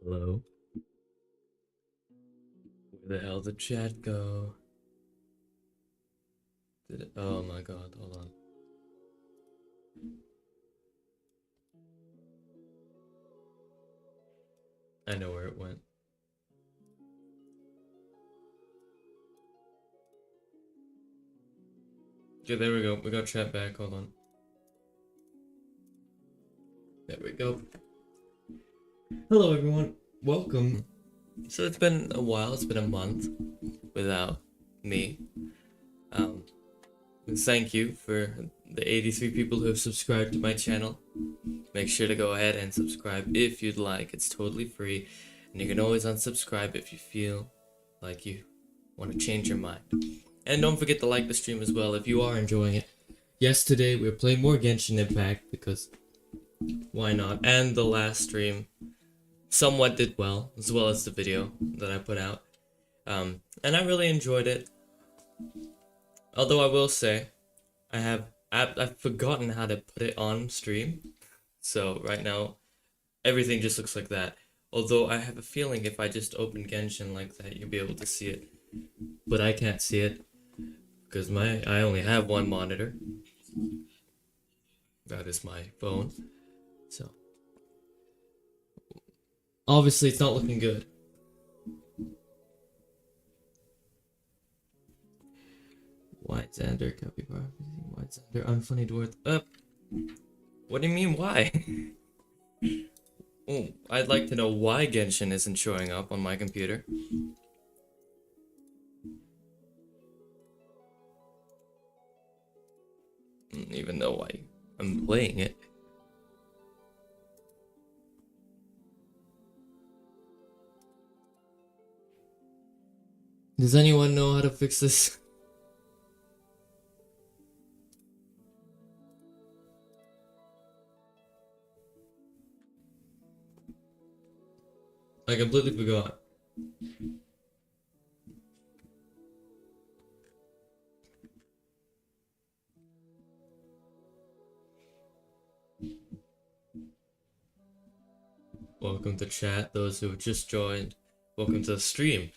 Hello? Where the hell did chat go? Did it? Oh my god, hold on. I know where it went. Okay, there we go. We got chat back. Hold on. There we go. Hello, everyone. Welcome. So it's been a while. It's been a month without me. Thank you for the 83 people who have subscribed to my channel. Make sure to go ahead and subscribe if you'd like. It's totally free. And you can always unsubscribe if you feel like you want to change your mind. And don't forget to like the stream as well if you are enjoying it. Yes, today we're playing more Genshin Impact because why not? And the last stream somewhat did well as the video that I put out. And I really enjoyed it. Although I will say, I've forgotten how to put it on stream. So right now, everything just looks like that. Although I have a feeling if I just open Genshin like that, you'll be able to see it. But I can't see it because I only have one monitor. That is my phone. So obviously it's not looking good. Why Xander, Capybara, why Xander, unfunny dwarf, what do you mean why? Oh, I'd like to know why Genshin isn't showing up on my computer. Even though I'm playing it. Does anyone know how to fix this? I completely forgot. Welcome to chat, those who have just joined. Welcome to the stream.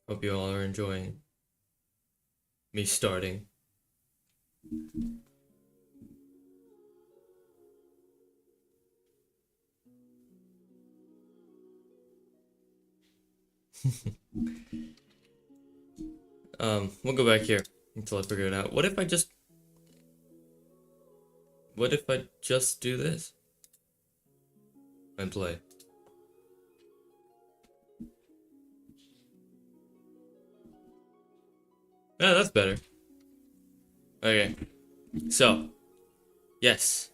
Hope you all are enjoying me starting. We'll go back here until I figure it out. What if I just do this and play? Yeah, that's better. Okay. So, yes.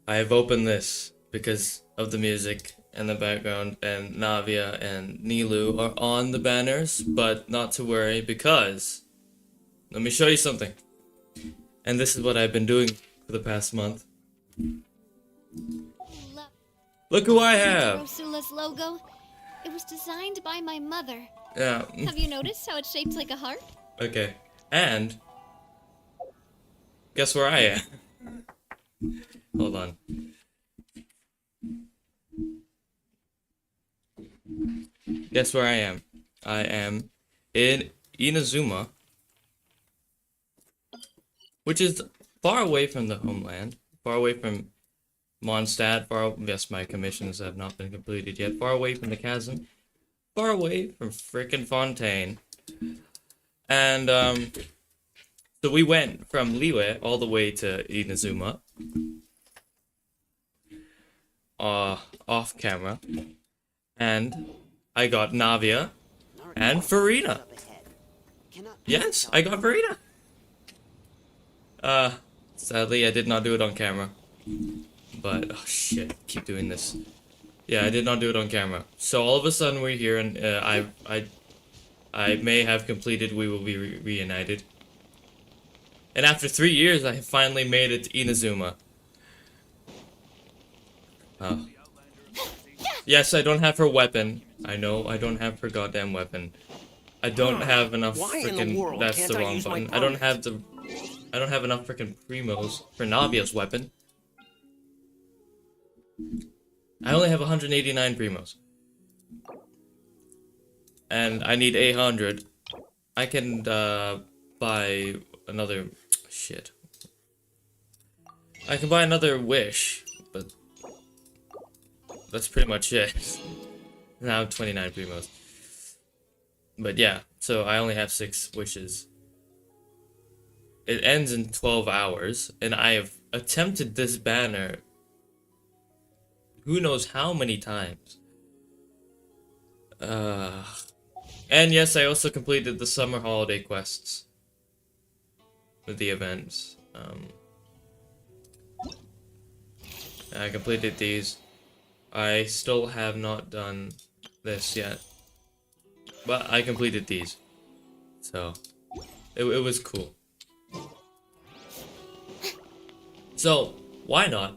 I have opened this because of the music and the background, and Navia and Nilu are on the banners, but not to worry because let me show you something. And this is what I've been doing for the past month. Look who I have! Rosula's logo. It was designed by my mother. Yeah. Have you noticed how it's shaped like a heart? Okay. And guess where I am? Hold on. Guess where I am? I am in Inazuma, which is far away from the homeland, far away from Mondstadt, yes, my commissions have not been completed yet, far away from the chasm, far away from frickin' Fontaine. And, so we went from Liyue all the way to Inazuma, off camera, and I got Navia and Farina. Yes, I got Farina. Sadly, I did not do it on camera. But, oh shit, keep doing this. Yeah, I did not do it on camera. So all of a sudden we're here, and I may have completed We Will Be Reunited. And after 3 years, I finally made it to Inazuma. Oh. Yes, I don't have her weapon. I know, I don't have her goddamn weapon. I don't have enough freaking. That's the wrong button. I don't have enough freaking primos for Navia's weapon. I only have 189 primos. And I need 800. I can buy another shit. I can buy another wish, but that's pretty much it. Now I have 29 primos. But yeah, so I only have 6 wishes. It ends in 12 hours, and I have attempted this banner who knows how many times. And yes, I also completed the summer holiday quests with the events. I completed these. I still have not done this yet, but I completed these, so it was cool. So why not?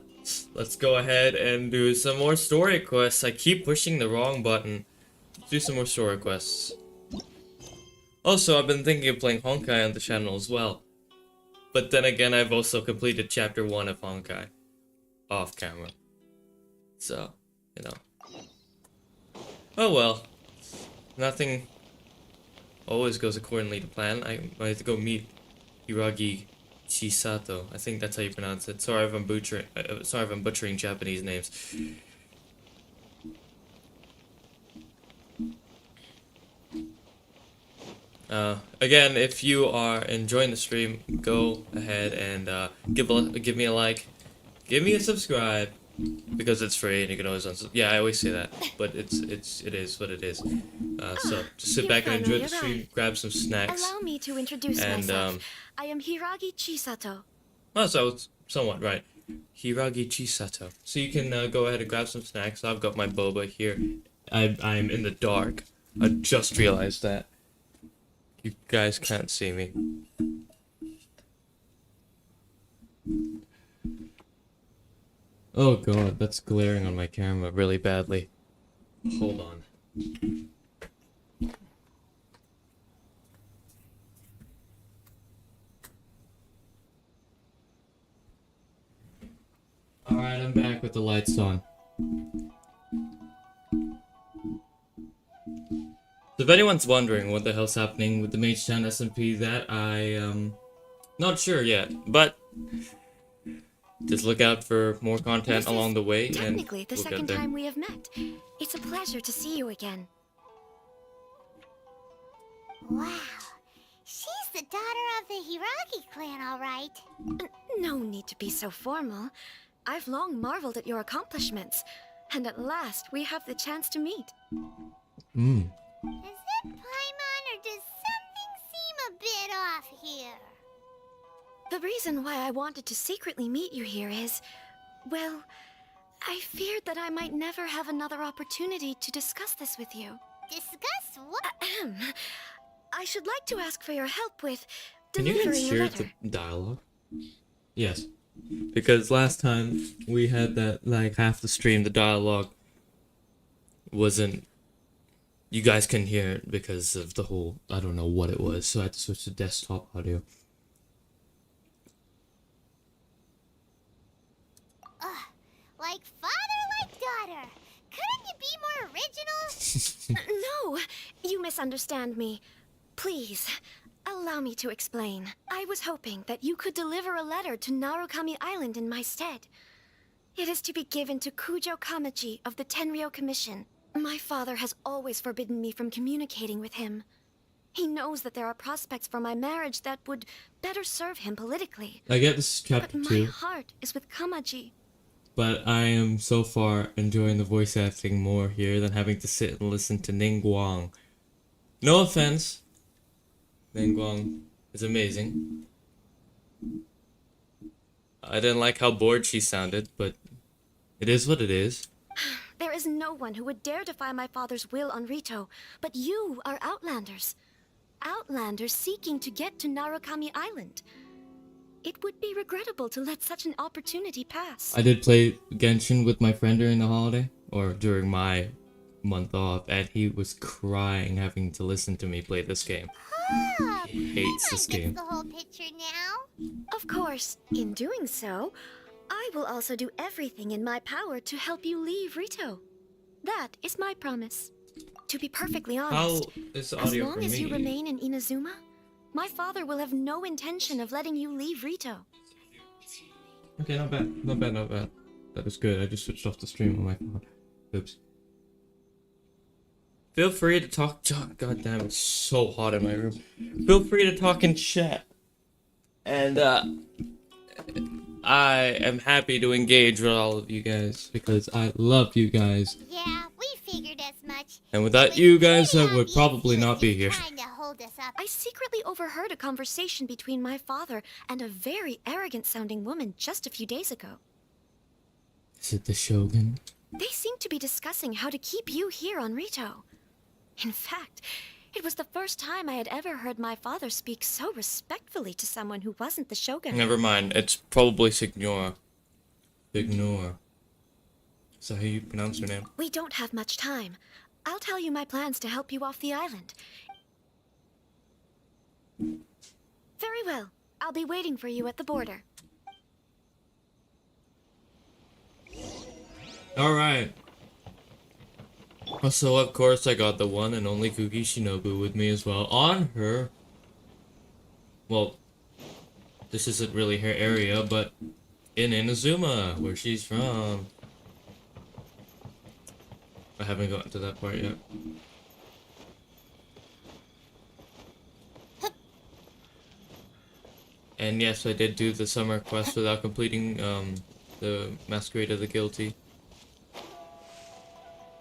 Let's go ahead and do some more story quests. I keep pushing the wrong button. Let's do some more story quests. Also, I've been thinking of playing Honkai on the channel as well. But then again, I've also completed chapter 1 of Honkai. Off camera. So, you know. Oh well. Nothing always goes accordingly to plan. I have to go meet Hiragi Chisato. I think that's how you pronounce it. Sorry if I'm butchering Japanese names. Again, if you are enjoying the stream, go ahead and give me a like, give me a subscribe, because it's free and you can always yeah, I always say that, but it is what it is. So just sit back and enjoy the stream, grab some snacks. Allow me to introduce myself. I am Hiragi Chisato. Oh, so it's somewhat right. Hiragi Chisato. So you can go ahead and grab some snacks. I've got my boba here. I'm in the dark. I just realized that. You guys can't see me. Oh god, that's glaring on my camera really badly. Hold on. Alright, I'm back with the lights on. So if anyone's wondering what the hell's happening with the Mage Town SMP, that I not sure yet, but just look out for more content along the way. Technically, and the second time we have met. It's a pleasure to see you again. Wow. She's the daughter of the Hiragi clan, all right. No need to be so formal. I've long marveled at your accomplishments, and at last we have the chance to meet. Is it Paimon, or does something seem a bit off here? The reason why I wanted to secretly meet you here is, well, I feared that I might never have another opportunity to discuss this with you. Discuss what? I should like to ask for your help with Can you delivering guys a hear letter. the dialogue? Yes. Because last time we had that, like, half the stream, the dialogue wasn't... You guys couldn't hear it because of the whole... I don't know what it was, so I had to switch to desktop audio. Like father, like daughter. Couldn't you be more original? No, you misunderstand me. Please, allow me to explain. I was hoping that you could deliver a letter to Narukami Island in my stead. It is to be given to Kujo Kamachi of the Tenryou Commission. My father has always forbidden me from communicating with him. He knows that there are prospects for my marriage that would better serve him politically. I get this is chapter But 2. my heart is with Kamaji. But I am so far enjoying the voice acting more here than having to sit and listen to Ningguang. No offense. Ningguang is amazing. I didn't like how bored she sounded, but it is what it is. There is no one who would dare defy my father's will on Ritou, but you are Outlanders. Outlanders seeking to get to Narukami Island. It would be regrettable to let such an opportunity pass. I did play Genshin with my friend during the holiday, or during my month off, and he was crying having to listen to me play this game. He hates this game. The whole picture now. Of course, in doing so, I will also do everything in my power to help you leave Ritou. That is my promise. To be perfectly How honest, is the as audio long for as me? you remain in Inazuma, my father will have no intention of letting you leave Ritou. Okay, not bad. Not bad, not bad. That was good. I just switched off the stream on my phone. Oops. Feel free to talk. God damn, it's so hot in my room. Feel free to talk in chat. And, I am happy to engage with all of you guys because I love you guys. Yeah, we figured as much. And It without was you guys, I pretty would probably obvious he not was be here. just trying to hold us up. I secretly overheard a conversation between my father and a very arrogant-sounding woman just a few days ago. Is it the Shogun? They seemed to be discussing how to keep you here on Ritou. In fact, it was the first time I had ever heard my father speak so respectfully to someone who wasn't the Shogun. Never mind. It's probably Signora. Signora. Is that how you pronounce her name? We don't have much time. I'll tell you my plans to help you off the island. Very well. I'll be waiting for you at the border. Alright. So, of course, I got the one and only Kuki Shinobu with me as well. On her... Well, this isn't really her area, but in Inazuma, where she's from. I haven't gotten to that part yet. And yes, I did do the summer quest without completing the Masquerade of the Guilty.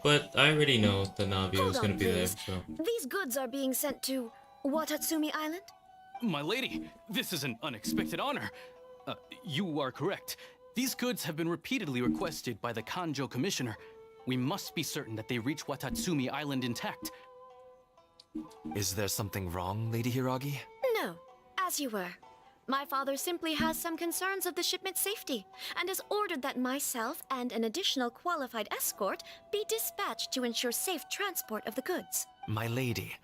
But I already know that Navia is going to be there, so... These goods are being sent to Watatsumi Island? My lady, this is an unexpected honor. You are correct. These goods have been repeatedly requested by the Kanjo Commissioner. We must be certain that they reach Watatsumi Island intact. Is there something wrong, Lady Hiragi? No, as you were. My father simply has some concerns of the shipment's safety, and has ordered that myself and an additional qualified escort be dispatched to ensure safe transport of the goods. My lady,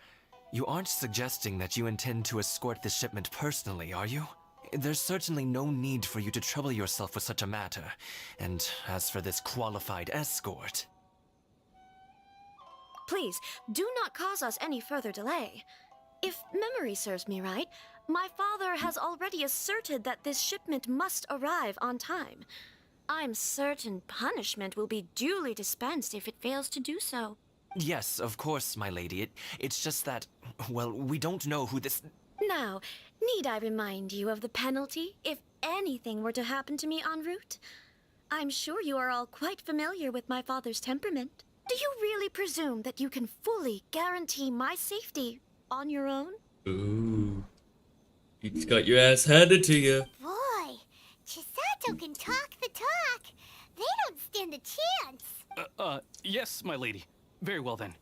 you aren't suggesting that you intend to escort the shipment personally, are you? There's certainly no need for you to trouble yourself with such a matter. And as for this qualified escort... Please, do not cause us any further delay. If memory serves me right, my father has already asserted that this shipment must arrive on time. I'm certain punishment will be duly dispensed if it fails to do so. Yes, of course, my lady. It's just that, well, we don't know who this... Now, need I remind you of the penalty if anything were to happen to me en route? I'm sure you are all quite familiar with my father's temperament. Do you really presume that you can fully guarantee my safety on your own? Ooh. You just got your ass handed to you. Boy, Chisato can talk the talk. They don't stand a chance. Yes, my lady. Very well then.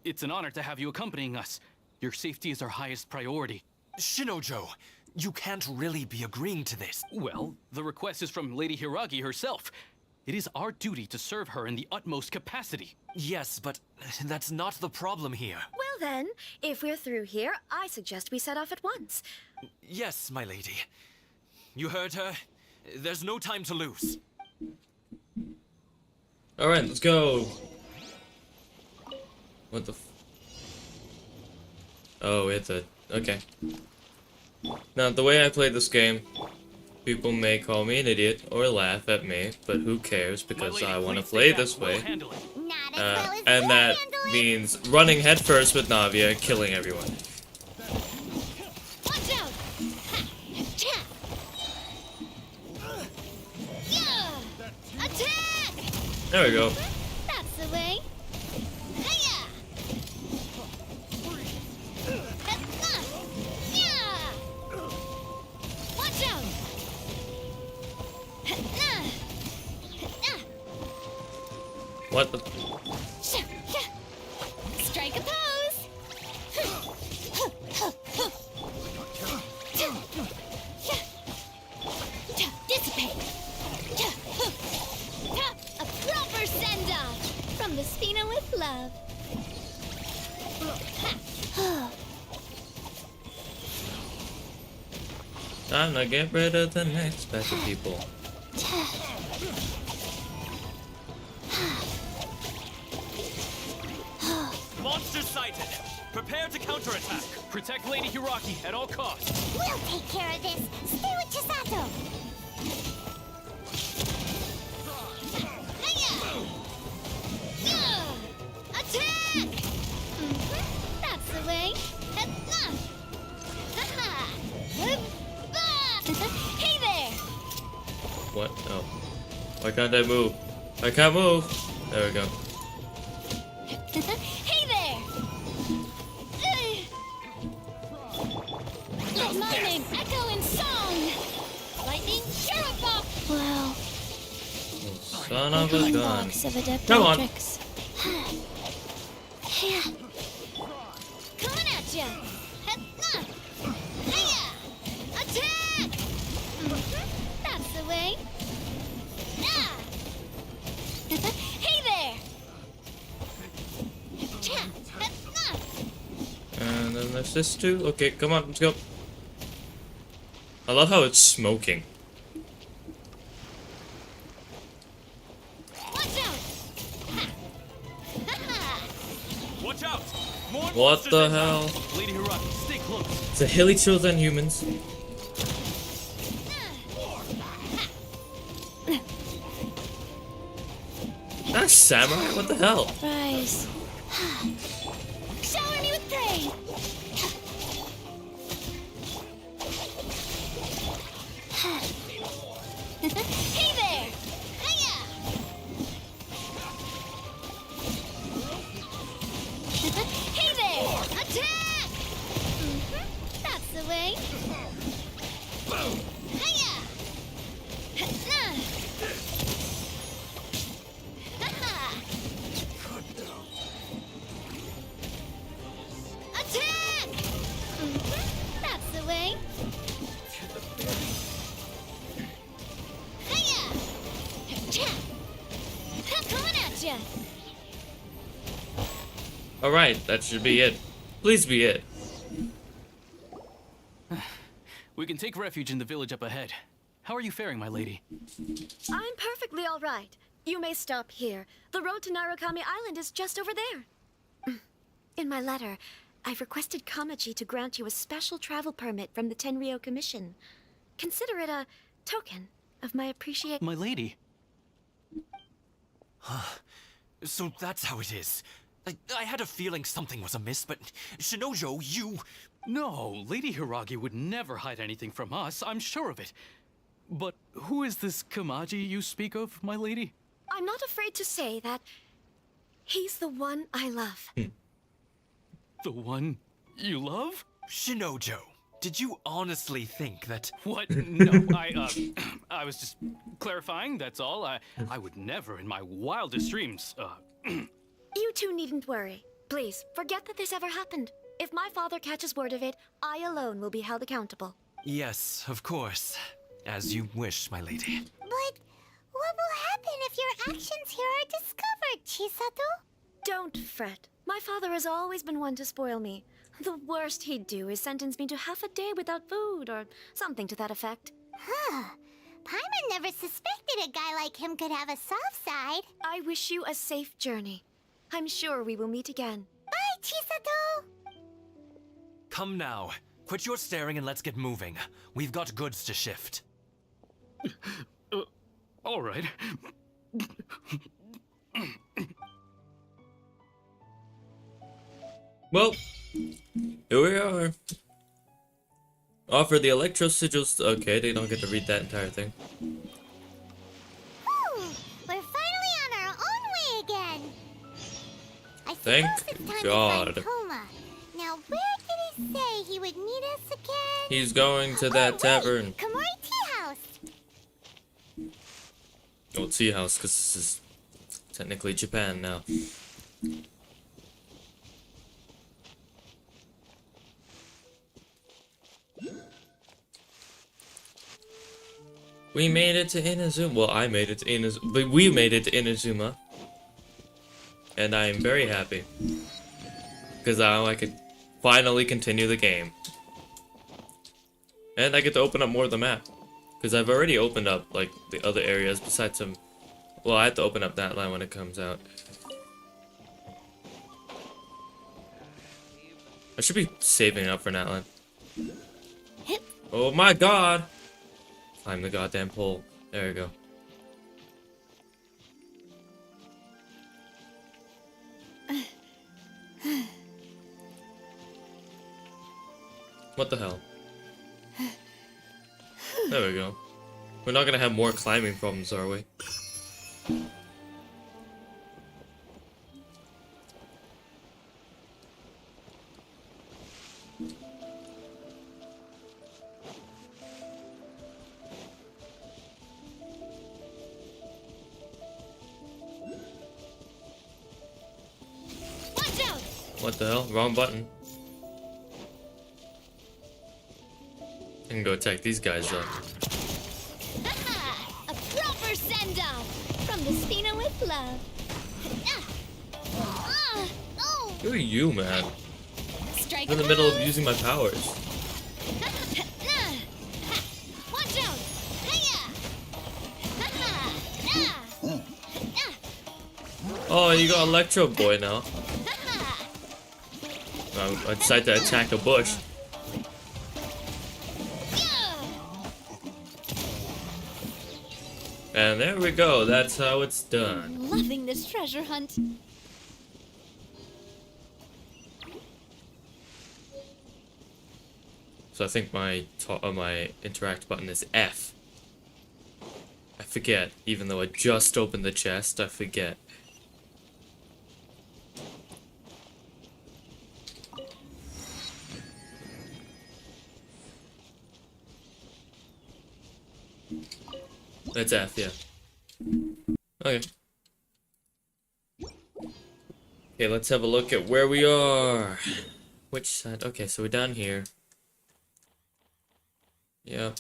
It's an honor to have you accompanying us. Your safety is our highest priority. Shinojo, you can't really be agreeing to this. Well, the request is from Lady Hiragi herself. It is our duty to serve her in the utmost capacity. Yes, but that's not the problem here. Well then, if we're through here, I suggest we set off at once. Yes, my lady. You heard her. There's no time to lose. Alright, let's go. What the f... Oh, it's a... Okay. Now, the way I play this game, people may call me an idiot or laugh at me, but who cares because I want to play this way. Not as well as And you that handle it. means running headfirst with Navia and killing everyone. Watch out! Ha! Yeah! Attack! There we go. That's the way. Hiya! Yeah! Watch out! What the... Strike a pose! Dissipate! A proper send-off from the Spina with love. Time to get rid of the next batch of people. Monster sighted! Prepare to counterattack! Protect Lady Hiraki at all costs. We'll take care of this. Stay with Chisato. Attack! That's the way. Hey there! What? Oh. Why can't I move? I can't move! There we go. Hey there! Let my name echo in song! Lightning Sheriff! Wow. Son of a gun. Of adept Come on. tricks. Coming at ya! Attack! That's the way. Hey there! And then there's this too. Okay, come on, let's go. I love how it's smoking. Watch out! Watch out! More What monsters the inbound. hell? Lady Hiraki, stay close. It's a hilly chill than humans. That's samurai? What the hell? Rise. Shower me with praise. Hey there! Hiya! Hey there! Attack! That's the way. Hiya! Attack! That's the way. Hiya! Coming at ya! Alright, that should be it. Please be it. We can take refuge in the village up ahead. How are you faring, my lady? I'm perfectly all right. You may stop here. The road to Narukami Island is just over there. In my letter, I've requested Kamaji to grant you a special travel permit from the Tenryou Commission. Consider it a token of my appreciation. My lady? So that's how it is. I had a feeling something was amiss, but Shinojo, you... No, Lady Hiragi would never hide anything from us, I'm sure of it. But who is this Kamaji you speak of, my lady? I'm not afraid to say that he's the one I love. The one you love? Shinojo, did you honestly think that... What? No, I was just clarifying, that's all. I would never in my wildest dreams, You two needn't worry. Please, forget that this ever happened. If my father catches word of it, I alone will be held accountable. Yes, of course. As you wish, my lady. But what will happen if your actions here are discovered, Chisato? Don't fret. My father has always been one to spoil me. The worst he'd do is sentence me to half a day without food, or something to that effect. Huh. Paimon never suspected a guy like him could have a soft side. I wish you a safe journey. I'm sure we will meet again. Bye, Chisato! Come now. Quit your staring and let's get moving. We've got goods to shift. all right. Well, here we are. Offer the electro sigils. Okay, they don't get to read that entire thing. Whew, we're finally on our own way again. I Thank suppose it's time God. to find Koma. Now, where did he say he would meet us again? He's going to that tavern. Komori Tea House. Oh, tea house, because this is technically Japan now. We made it to Inazuma. Well, I made it to Inazuma, but we made it to Inazuma. And I am very happy. Because now I can finally continue the game. And I get to open up more of the map. Because I've already opened up, like, the other areas besides some... Well, I have to open up that line when it comes out. I should be saving up for that line. Oh my god! Climb the goddamn pole. There we go. What the hell? There we go. We're not gonna have more climbing problems, are we? Watch out! What the hell? Wrong button. I can go attack these guys though. Haha! A proper send-off from the Spina with love. Oh! Who are you, man? Strike I'm in the middle of using my powers. Watch out! Hiya! Oh, you got Electro Boy now. I decided to attack a bush. And there we go, that's how it's done. Loving this treasure hunt. So I think my my interact button is F. I forget, even though I just opened the chest, I forget. That's F, yeah. Okay. Okay, let's have a look at where we are. Which side? Okay, so we're down here. Yep.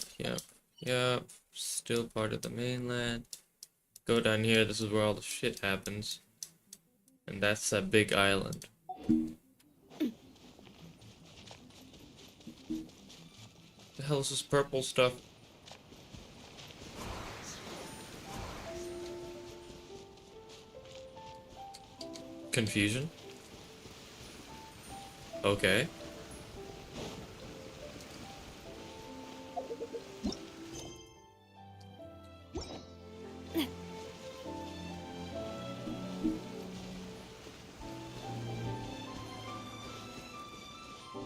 Still part of the mainland. Go down here, this is where all the shit happens. And that's that big island. The hell is this purple stuff? Confusion? Okay.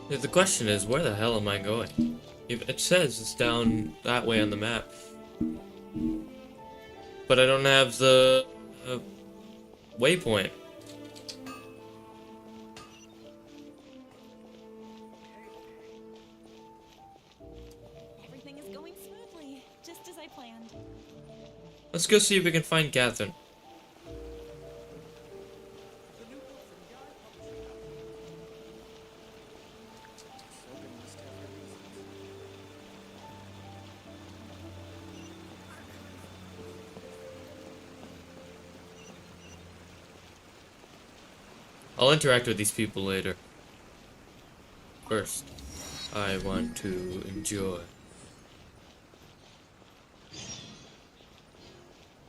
Yeah, the question is, where the hell am I going? It says it's down that way on the map. But I don't have the waypoint. Everything is going smoothly, just as I planned. Let's go see if we can find Catherine. I'll interact with these people later. First, I want to enjoy.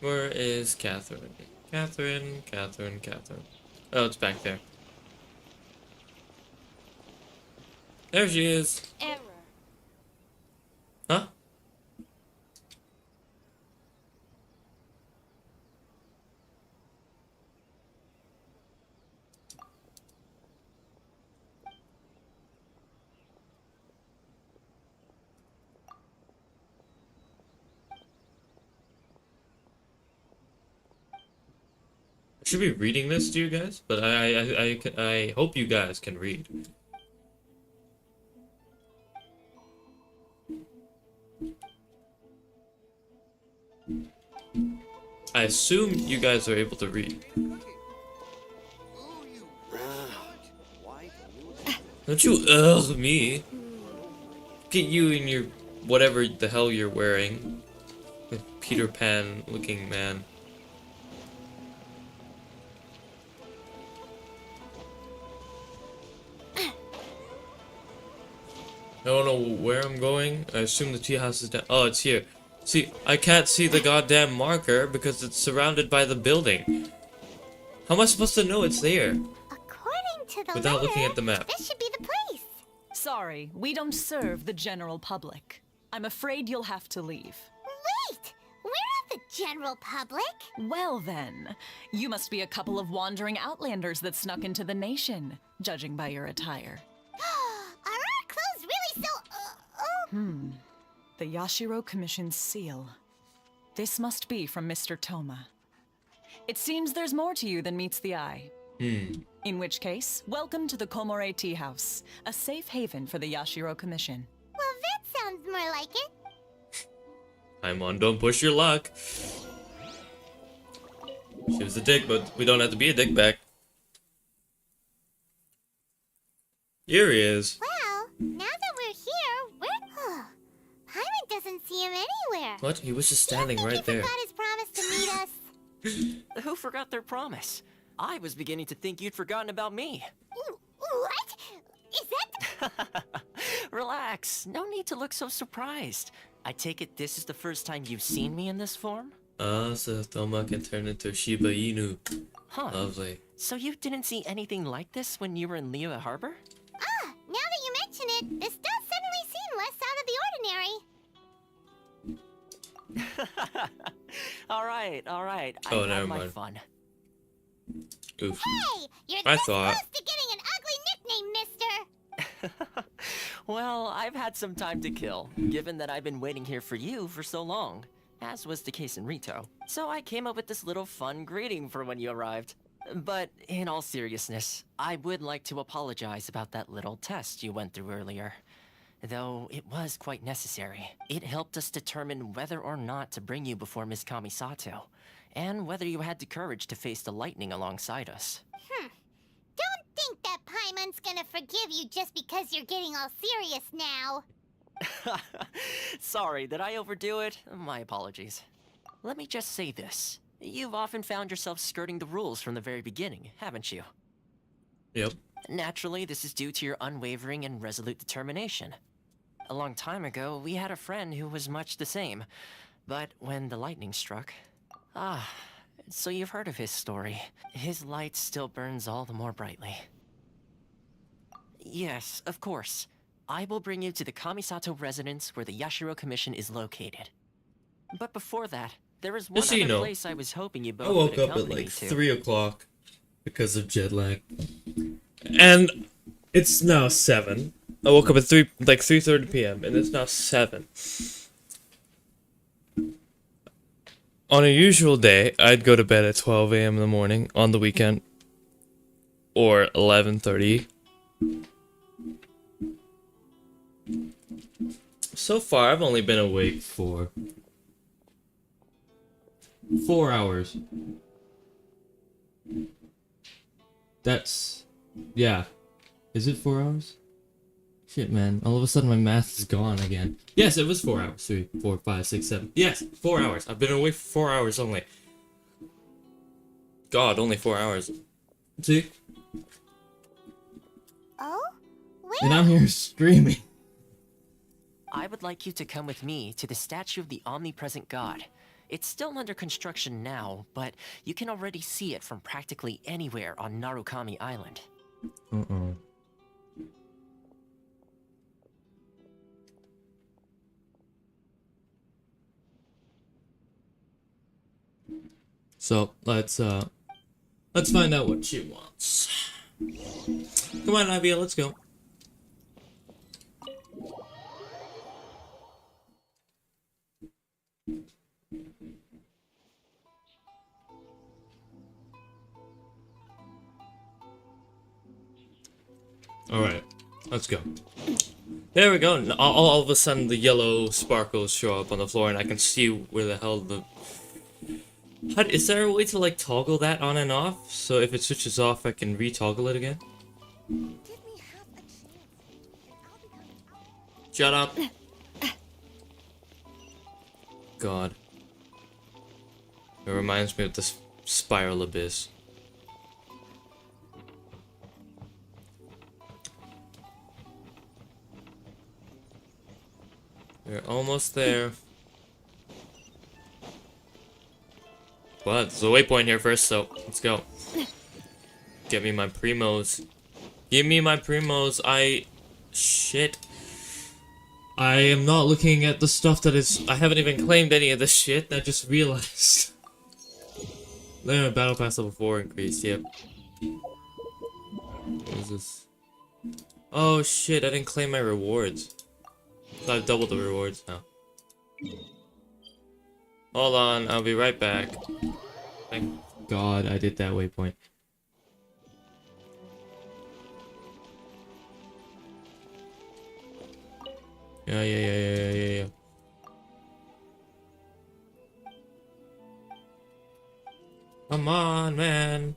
Where is Catherine? Catherine. Oh, it's back there. There she is. Error. Huh? I should be reading this to you guys, but I hope you guys can read. I assume you guys are able to read. Don't you ugh me. Get you in your whatever the hell you're wearing. Peter Pan looking man. I don't know where I'm going. I assume the tea house is down. Oh, it's here. See, I can't see the goddamn marker because it's surrounded by the building. How am I supposed to know it's there According to the without looking letter, at the map? this should be the place. Sorry, we don't serve the general public. I'm afraid you'll have to leave. Wait! We're not the general public. Well then, you must be a couple of wandering outlanders that snuck into the nation, judging by your attire. Are our clothes really so... The Yashiro Commission's seal. This must be from Mr. Toma. It seems there's more to you than meets the eye. In which case, welcome to the Komore Tea House, a safe haven for the Yashiro Commission. Well, that sounds more like it. Paimon, don't push your luck. She was a dick, but we don't have to be a dick back. Here he is. Well, now that we're here, we're... Paimon doesn't see him anywhere. What? He was just standing right He there. forgot his promise to meet us. Who forgot their promise? I was beginning to think you'd forgotten about me. What? Is that... Relax. No need to look so surprised. I take it this is the first time you've seen me in this form? So Thoma can turn into Shiba Inu. Huh. Lovely. So you didn't see anything like this when you were in Liyue Harbor? Now that you mention it, this does suddenly seem less out of the ordinary. Alright. Oh, I never had my mind. fun. Oof. Hey, you're I this thought- close to getting an ugly nickname, mister. Well, I've had some time to kill, given that I've been waiting here for you for so long, as was the case in Ritou. So I came up with this little fun greeting for when you arrived. But in all seriousness, I would like to apologize about that little test you went through earlier. Though it was quite necessary. It helped us determine whether or not to bring you before Miss Kamisato, and whether you had the courage to face the lightning alongside us. Don't think that Paimon's gonna forgive you just because you're getting all serious now. Sorry, did I overdo it? My apologies. Let me just say this. You've often found yourself skirting the rules from the very beginning, haven't you? Yep. Naturally, this is due to your unwavering and resolute determination. A long time ago, we had a friend who was much the same. But when the lightning struck... so you've heard of his story. His light still burns all the more brightly. Yes, of course. I will bring you to the Kamisato residence where the Yashiro Commission is located. But before that, there is one Just so you other know, place I was hoping you both I woke would up at accompany like me to. 3 o'clock because of jet lag. And it's now 7. I woke up at 3:30 p.m. and it's now 7. On a usual day, I'd go to bed at 12 a.m. in the morning on the weekend. Or 11:30. So far, I've only been awake for 4 hours. That's... yeah. Is it 4 hours? Shit, man. All of a sudden my math is gone again. Yes, it was 4 hours. 3, 4, 5, 6, 7. Yes, 4 hours. I've been awake for 4 hours only. God, only 4 hours. See? Oh? Wait. And I'm here screaming. I would like you to come with me to the statue of the omnipresent god. It's still under construction now, but you can already see it from practically anywhere on Narukami Island. Uh-oh. So, let's find out what she wants. Come on, Ivy, let's go. Alright, let's go. There we go. And all of a sudden, the yellow sparkles show up on the floor, and I can see where the hell the... Is there a way to, like, toggle that on and off? So if it switches off, I can re-toggle it again? Shut up. God. It reminds me of this spiral abyss. We're almost there. But there's a waypoint here first, so let's go. Get me my primos. Give me my primos. Shit. I am not looking at the stuff that is... I haven't even claimed any of this shit. I just realized. There, Battle Pass level 4 increased, yep. What is this? Oh shit, I didn't claim my rewards. So I've doubled the rewards now. Hold on, I'll be right back. Thank God I did that waypoint. Yeah. Come on, man.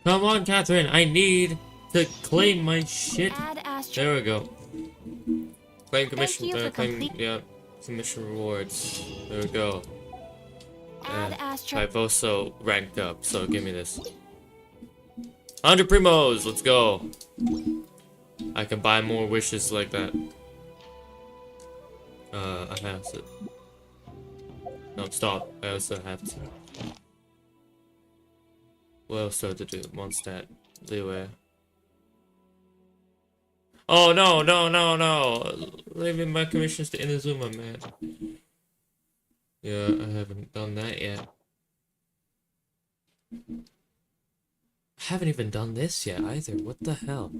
Come on, Catherine. I need to claim my shit. Add There we go. Claim commission. you for Yeah, commission rewards. There we go. Add Astro. I've also ranked up, so give me this. 100 primos. Let's go. I can buy more wishes like that. I have to. No, stop. I also have to. What else do I have to do? One stat. Leeway. Oh, no. Leaving my commissions to Inazuma, man. Yeah, I haven't done that yet. I haven't even done this yet either. What the hell?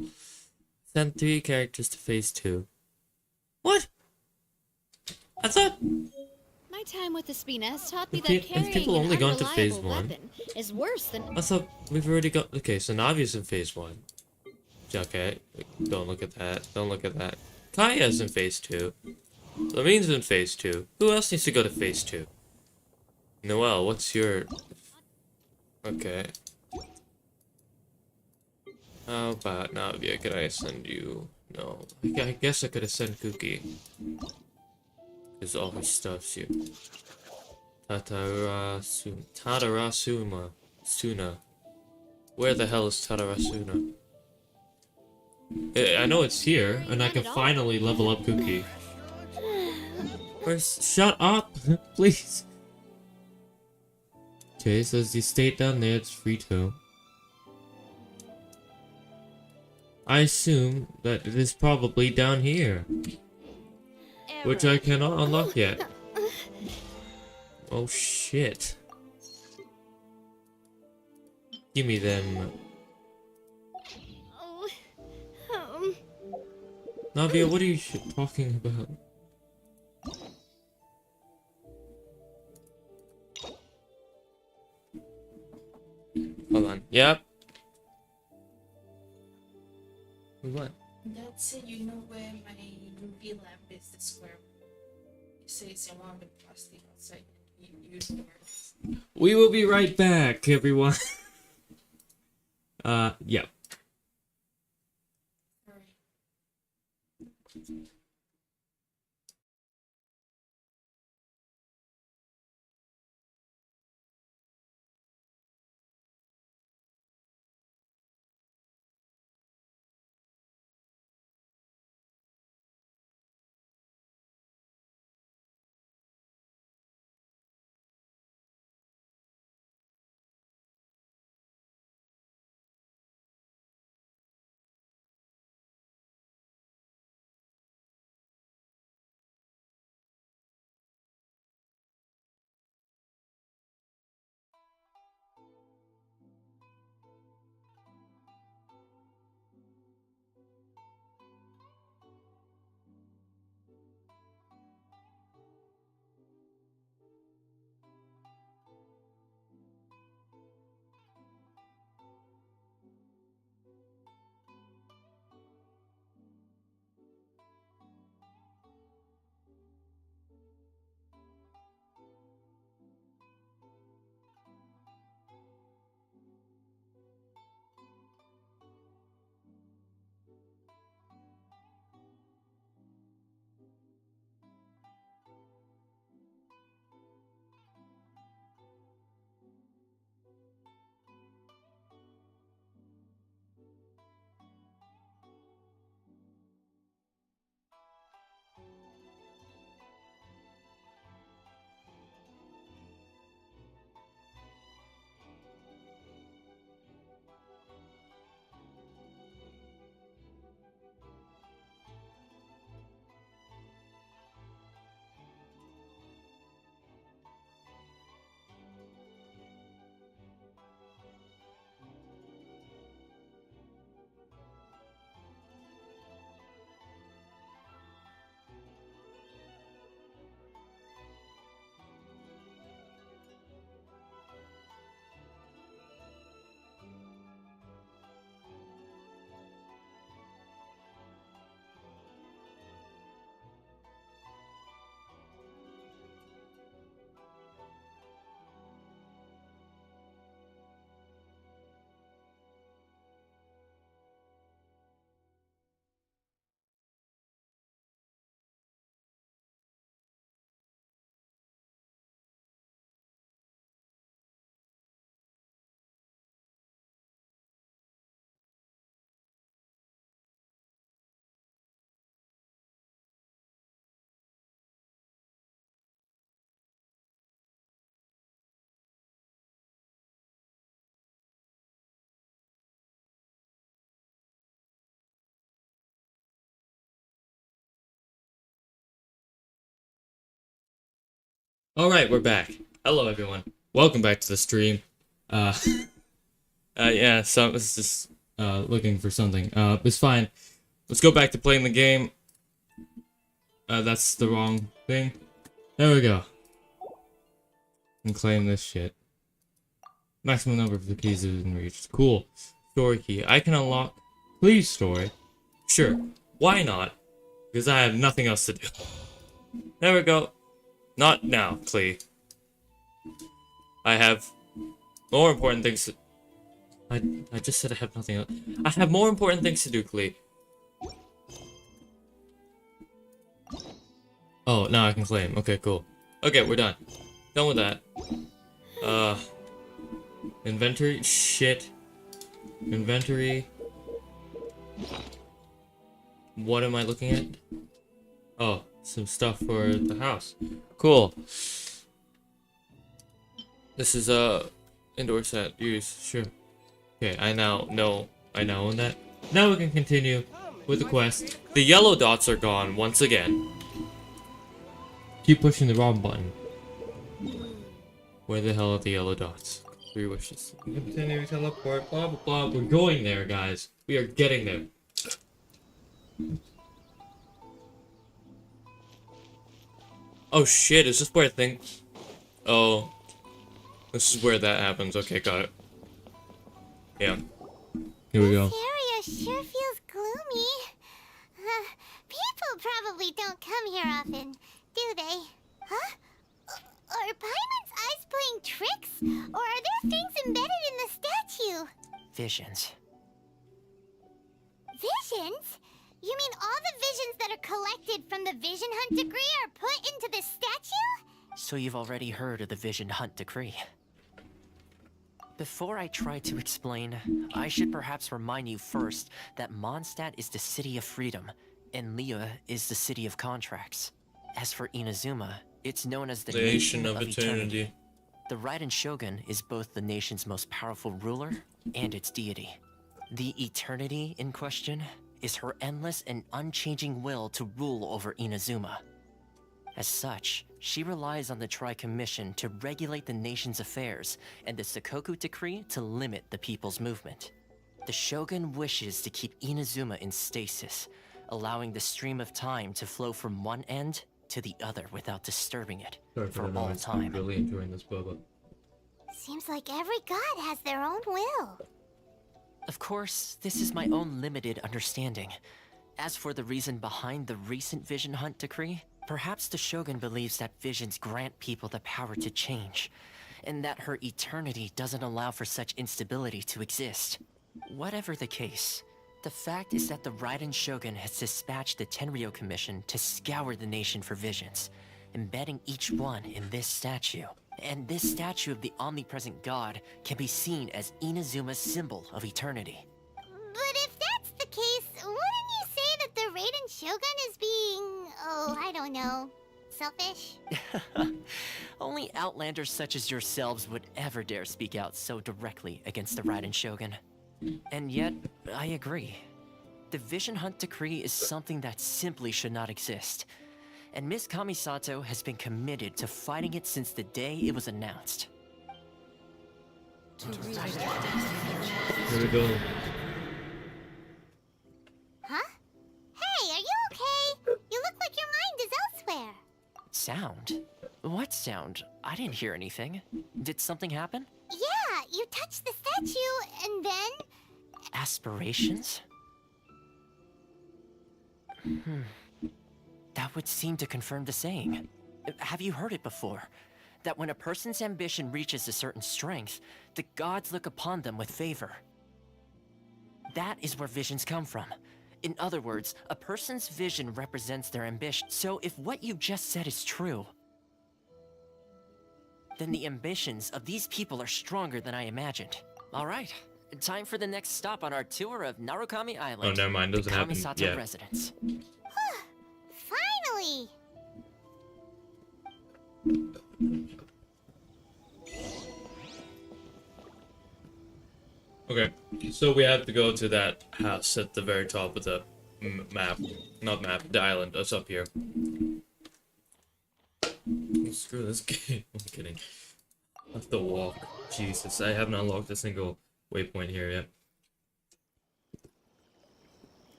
Send 3 characters to phase 2. What? I thought... My time with the Spina has taught me Have that pe- have carrying people an only gone to phase unreliable 1? weapon is worse than... I thought we've already got... Okay, so Navi's in phase 1. Okay, don't look at that. Don't look at that. Kaya's in phase 2. Lamine's in phase 2. Who else needs to go to phase 2? Noelle, what's your... Okay. How about Navia? Could I send you... No. I guess I could have sent Cookie. Because all his stuff's you. Tatarasuma. Suna. Where the hell is Tatarasuna? I know it's here, and I can finally level up Cookie. Shut up, please. Okay, so as you state down there, it's Ritou. I assume that it is probably down here, which I cannot unlock yet. Oh shit. Give me them. Navia, what are you talking about? Hold on. Yep. What? That's it. You know where my ruby lamp is, the square. It says I want the plastic outside. You use the word. We will be right back, everyone. Yep. Alright, we're back. Hello everyone. Welcome back to the stream. Yeah, so I was just looking for something. It's fine. Let's go back to playing the game. That's the wrong thing. There we go. And claim this shit. Maximum number of the keys has been reached. Cool. Story key. I can unlock Please story. Sure. Why not? Because I have nothing else to do. There we go. Not now, Clee. I have more important things to... I just said I have nothing else. I have more important things to do, Clee. Oh, now I can claim. Okay, cool. Okay, we're done. Done with that. Inventory? Shit. Inventory. What am I looking at? Oh, some stuff for the house. Cool. This is indoor set. Use. Sure. Okay, I now know that. Now we can continue with the quest. The yellow dots are gone once again. Keep pushing the wrong button. Where the hell are the yellow dots? 3 wishes. Continue teleport. Blah blah blah. We're going there, guys. We are getting there. Oh shit! Is this where I think? Oh, this is where that happens. Okay, got it. Yeah. Here we go. This area sure feels gloomy. People probably don't come here often, do they? Huh? Are Paimon's eyes playing tricks? Or are there things embedded in the statue? Visions. Visions? You mean all the visions that are collected from the Vision Hunt Decree are put into the statue? So you've already heard of the Vision Hunt Decree. Before I try to explain, I should perhaps remind you first that Mondstadt is the city of freedom, and Liyue is the city of contracts. As for Inazuma, it's known as the Nation of Eternity. The Raiden Shogun is both the nation's most powerful ruler and its deity. The Eternity in question is her endless and unchanging will to rule over Inazuma. As such, she relies on the Tri-Commission to regulate the nation's affairs and the Sakoku Decree to limit the people's movement. The Shogun wishes to keep Inazuma in stasis, allowing the stream of time to flow from one end to the other without disturbing it for all time. I'm really enjoying this boba. Seems like every god has their own will. Of course, this is my own limited understanding. As for the reason behind the recent Vision Hunt Decree, perhaps the Shogun believes that visions grant people the power to change, and that her eternity doesn't allow for such instability to exist. Whatever the case, the fact is that the Raiden Shogun has dispatched the Tenryou Commission to scour the nation for visions, embedding each one in this statue. And this statue of the omnipresent god can be seen as Inazuma's symbol of eternity. But if that's the case, wouldn't you say that the Raiden Shogun is being, I don't know, selfish? Only outlanders such as yourselves would ever dare speak out so directly against the Raiden Shogun. And yet, I agree. The Vision Hunt Decree is something that simply should not exist. And Miss Kamisato has been committed to fighting it since the day it was announced. Here we go. Huh? Hey, are you okay? You look like your mind is elsewhere. Sound? What sound? I didn't hear anything. Did something happen? Yeah, you touched the statue, and then... Aspirations? That would seem to confirm the saying. Have you heard it before? That when a person's ambition reaches a certain strength, the gods look upon them with favor. That is where visions come from. In other words, a person's vision represents their ambition. So if what you just said is true, then the ambitions of these people are stronger than I imagined. Alright, time for the next stop on our tour of Narukami Island. Oh, never mind, doesn't the happen Kamisato yet. residence. Finally! Okay, so we have to go to that house at the very top of the map. Not map, the island. That's up here. screw this game. I'm kidding. I have to walk. Jesus, I haven't unlocked a single waypoint here yet.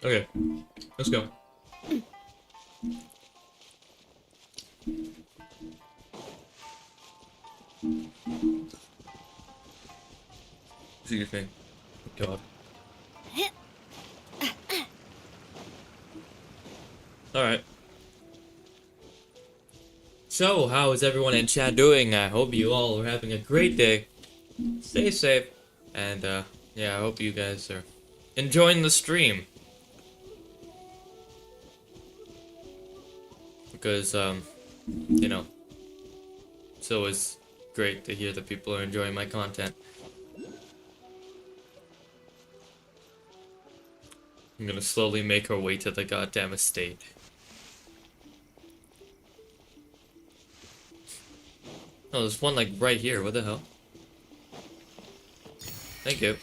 Okay, let's go. Excuse me. God. Alright. So, how is everyone in chat doing? I hope you all are having a great day. Stay safe. And, yeah, I hope you guys are enjoying the stream. Because, you know, it's always great to hear that people are enjoying my content. I'm gonna slowly make our way to the goddamn estate. Oh, there's one like right here. What the hell? Thank you.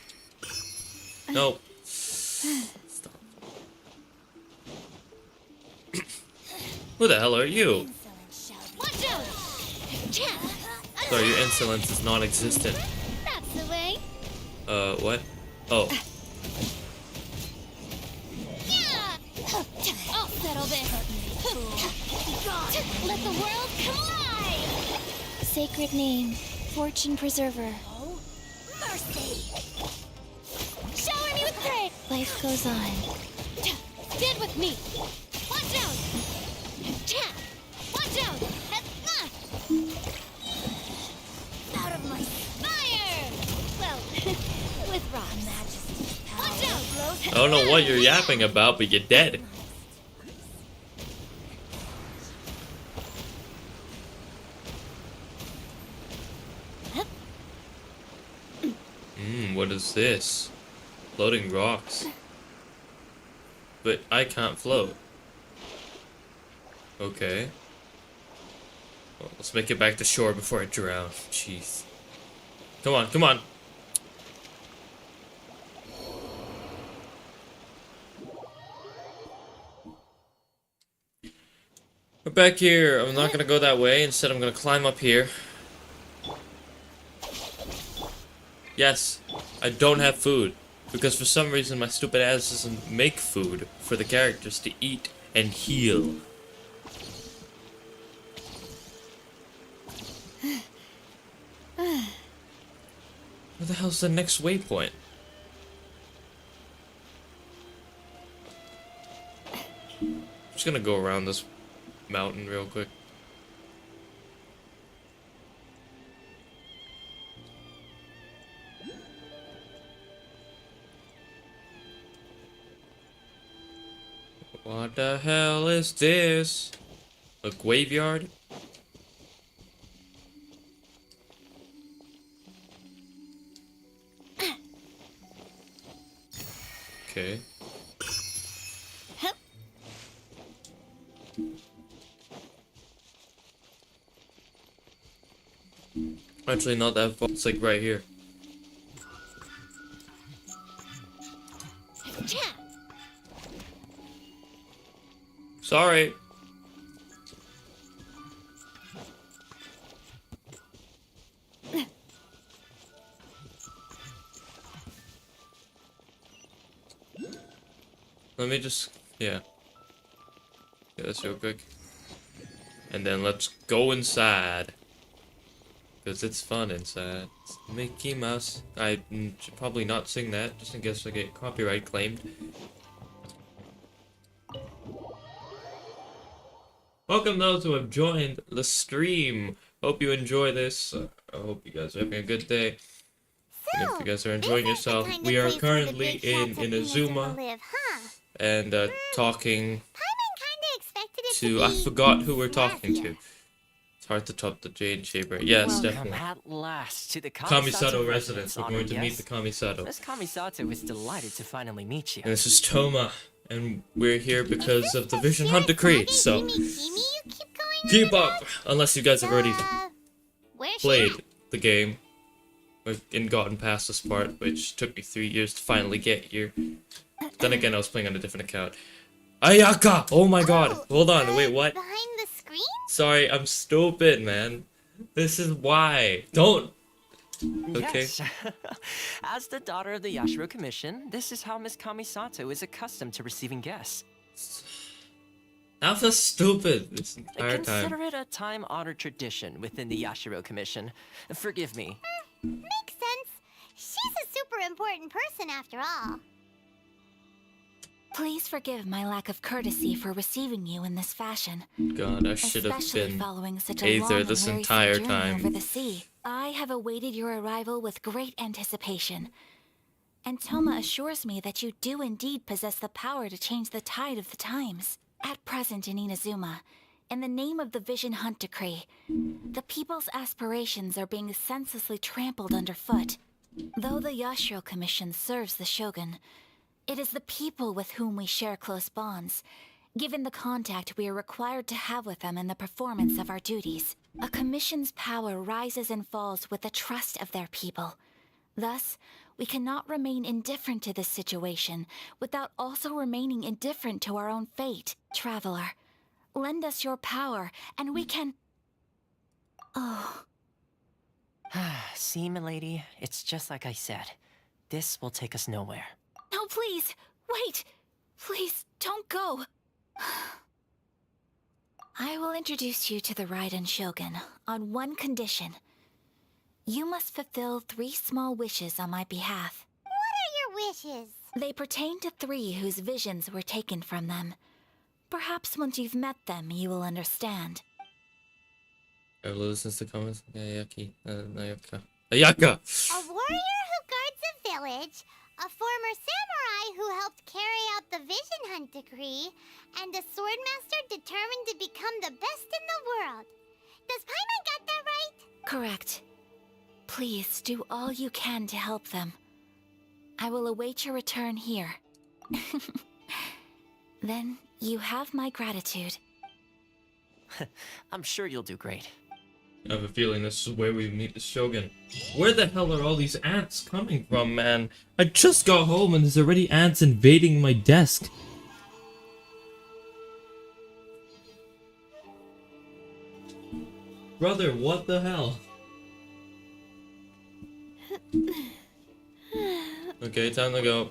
No. Stop. Who the hell are you? Watch out! Sorry, your insolence is non-existent. That's the way. What? Oh. I'll settle this. Let the world come alive! Sacred name, Fortune Preserver. Mercy! Shower me with praise! Life goes on. Stand with me! Watch out! Watch out! Out of my fire! Well, with rocks. Watch out! I don't know what you're yapping about, but you're dead. What is this? Floating rocks. But I can't float. Okay. Well, let's make it back to shore before I drown. Jeez. Come on, come on. We're back here. I'm not gonna go that way. Instead, I'm gonna climb up here. Yes, I don't have food. Because for some reason, my stupid ass doesn't make food for the characters to eat and heal. Where the hell's the next waypoint? I'm just gonna go around this mountain real quick. What the hell is this? A graveyard? Okay. Actually, not that far. It's like right here. Sorry. Let me just, yeah. Yeah, that's real quick. And then let's go inside. Because it's fun inside. It's Mickey Mouse. I should probably not sing that, just in case I get copyright claimed. Welcome those who have joined the stream. Hope you enjoy this. I hope you guys are having a good day. And if you guys are enjoying yourself, we are currently in Inazuma and talking to, I forgot who we're talking to. It's hard to top the Jade Shaper. Yes, Welcome definitely. at last to the Kamisato residence. We're going to meet the Kamisato. Miss Kamisato is delighted to finally meet you. And this is Toma, and we're here because of the Vision Hunt decree, so keep up! Unless you guys have already Where's played the game, and gotten past this part, which took me 3 years to finally get here. Then again, I was playing on a different account. Ayaka! Oh my god! Hold on, wait, what? Behind the screen? Sorry, I'm stupid, man. This is why. Don't. Okay. Yes. As the daughter of the Yashiro Commission, this is how Miss Kamisato is accustomed to receiving guests. I feel stupid this entire Consider time. it a time-honored tradition within the Yashiro Commission. Forgive me. Makes sense. She's a super important person after all. Please forgive my lack of courtesy for receiving you in this fashion. God, I should have Especially been following such a Aether long this and entire wearisome journey time. over the sea. I have awaited your arrival with great anticipation. And Toma assures me that you do indeed possess the power to change the tide of the times. At present in Inazuma, in the name of the Vision Hunt Decree, the people's aspirations are being senselessly trampled underfoot. Though the Yashiro Commission serves the Shogun, it is the people with whom we share close bonds, given the contact we are required to have with them in the performance of our duties. A commission's power rises and falls with the trust of their people. Thus, we cannot remain indifferent to this situation without also remaining indifferent to our own fate. Traveler, lend us your power, and we can... Oh, See, milady, it's just like I said. This will take us nowhere. no, please, wait! Please, don't go! I will introduce you to the Raiden Shogun on one condition. You must fulfill 3 small wishes on my behalf. What are your wishes? They pertain to 3 whose visions were taken from them. Perhaps once you've met them, you will understand. Everyone listens to comments. Ayaki. Ayaka. Ayaka! A warrior who guards a village, a former samurai who helped carry out the Vision Hunt Decree, and a swordmaster determined to become the best in the world. Does Paimon got that right? Correct. Please do all you can to help them. I will await your return here. Then you have my gratitude. I'm sure you'll do great. I have a feeling this is where we meet the Shogun. Where the hell are all these ants coming from, man? I just got home and there's already ants invading my desk. Brother, what the hell? Okay, time to go.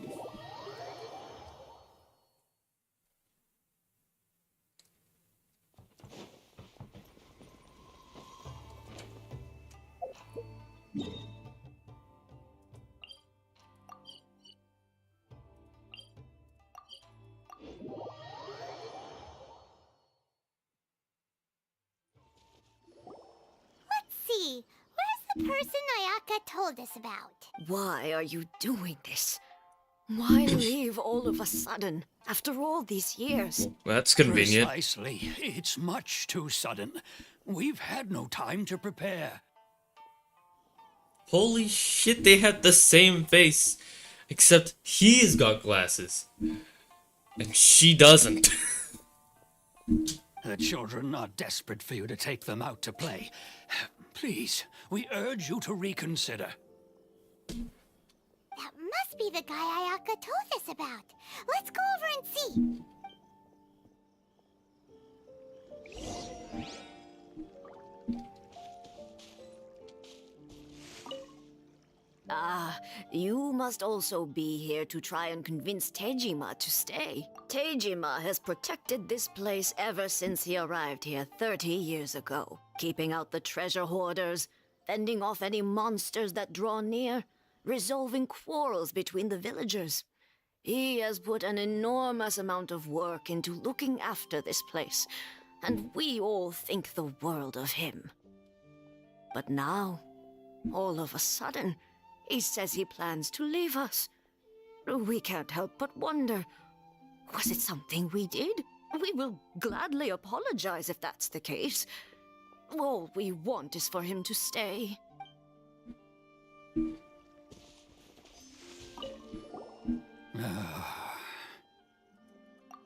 Let's see. Where's the person Ayaka told us about? Why are you doing this? Why leave all of a sudden, after all these years? That's convenient. Precisely. It's much too sudden. We've had no time to prepare. Holy shit, they had the same face. Except he's got glasses. And she doesn't. The children are desperate for you to take them out to play. Please, we urge you to reconsider. That must be the guy Ayaka told us about. Let's go over and see. You must also be here to try and convince Tejima to stay. Tejima has protected this place ever since he arrived here 30 years ago, keeping out the treasure hoarders, fending off any monsters that draw near, resolving quarrels between the villagers. He has put an enormous amount of work into looking after this place, and we all think the world of him. But now, all of a sudden, he says he plans to leave us. We can't help but wonder, was it something we did? We will gladly apologize if that's the case. All we want is for him to stay.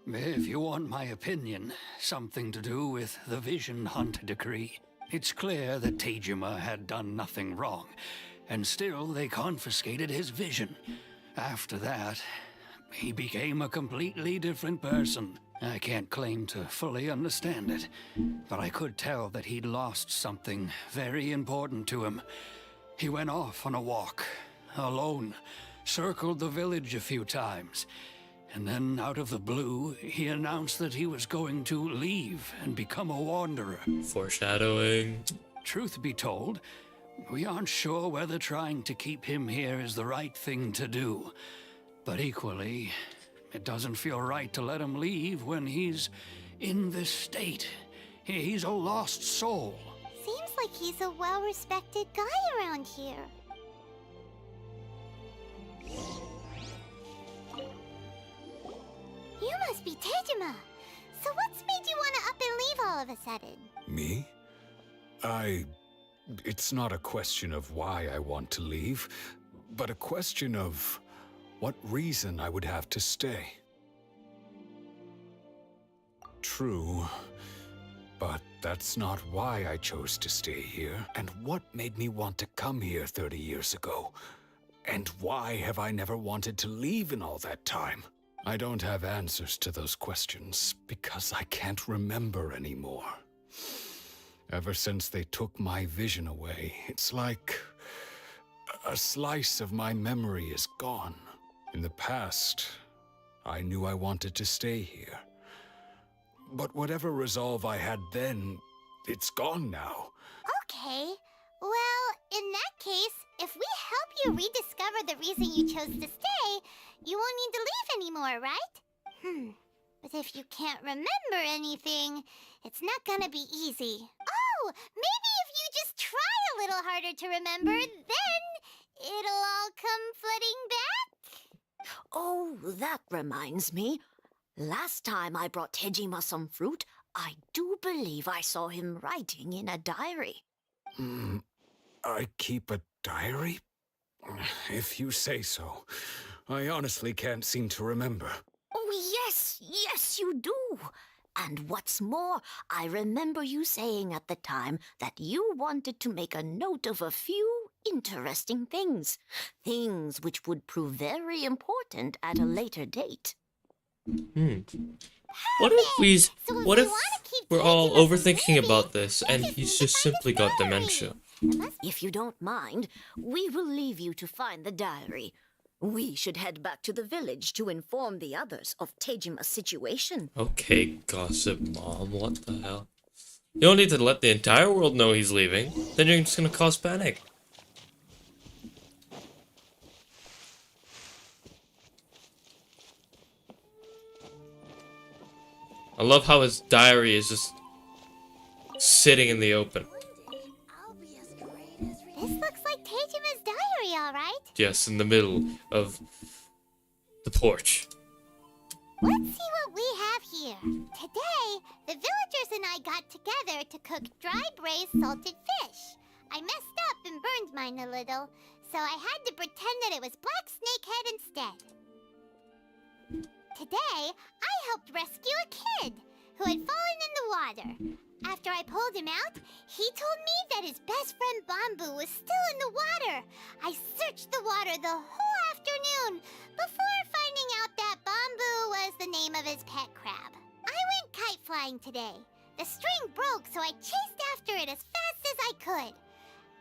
If you want my opinion, something to do with the Vision Hunt Decree. It's clear that Tejima had done nothing wrong. and still they confiscated his vision. After that, he became a completely different person. I can't claim to fully understand it, but I could tell that he'd lost something very important to him. He went off on a walk, alone, circled the village a few times, and then out of the blue, he announced that he was going to leave and become a wanderer. Foreshadowing. Truth be told, we aren't sure whether trying to keep him here is the right thing to do. But equally, it doesn't feel right to let him leave when he's in this state. He's a lost soul. Seems like he's a well-respected guy around here. You must be Tejima. So what's made you want to up and leave all of a sudden? Me? It's not a question of why I want to leave, but a question of what reason I would have to stay. True, but that's not why I chose to stay here, and what made me want to come here 30 years ago. And why have I never wanted to leave in all that time? I don't have answers to those questions because I can't remember anymore. Ever since they took my vision away, it's like a slice of my memory is gone. In the past, I knew I wanted to stay here. But whatever resolve I had then, it's gone now. Okay. Well, in that case, if we help you rediscover the reason you chose to stay, you won't need to leave anymore, right? But if you can't remember anything, it's not gonna be easy. Oh, maybe if you just try a little harder to remember, then it'll all come flooding back. Oh, that reminds me. Last time I brought Tejima some fruit, I do believe I saw him writing in a diary. I keep a diary? If you say so. I honestly can't seem to remember. Oh, yes, you do. And what's more, I remember you saying at the time that you wanted to make a note of a few interesting things. Things which would prove very important at a later date. What if we're all overthinking about this and he's just simply got dementia? If you don't mind, we will leave you to find the diary. We should head back to the village to inform the others of Tejima's situation. Okay, gossip mom, what the hell? You don't need to let the entire world know he's leaving. Then you're just gonna cause panic. I love how his diary is just sitting in the open. This looks like Tejima's diary, all right? Yes, in the middle of the porch. Let's see what we have here. Today, the villagers and I got together to cook dry braised salted fish. I messed up and burned mine a little, so I had to pretend that it was black snakehead instead. Today, I helped rescue a kid who had fallen in the water. After I pulled him out, he told me that his best friend Bamboo was still in the water. I searched the water the whole afternoon before finding out that Bamboo was the name of his pet crab. I went kite flying today. The string broke, so I chased after it as fast as I could.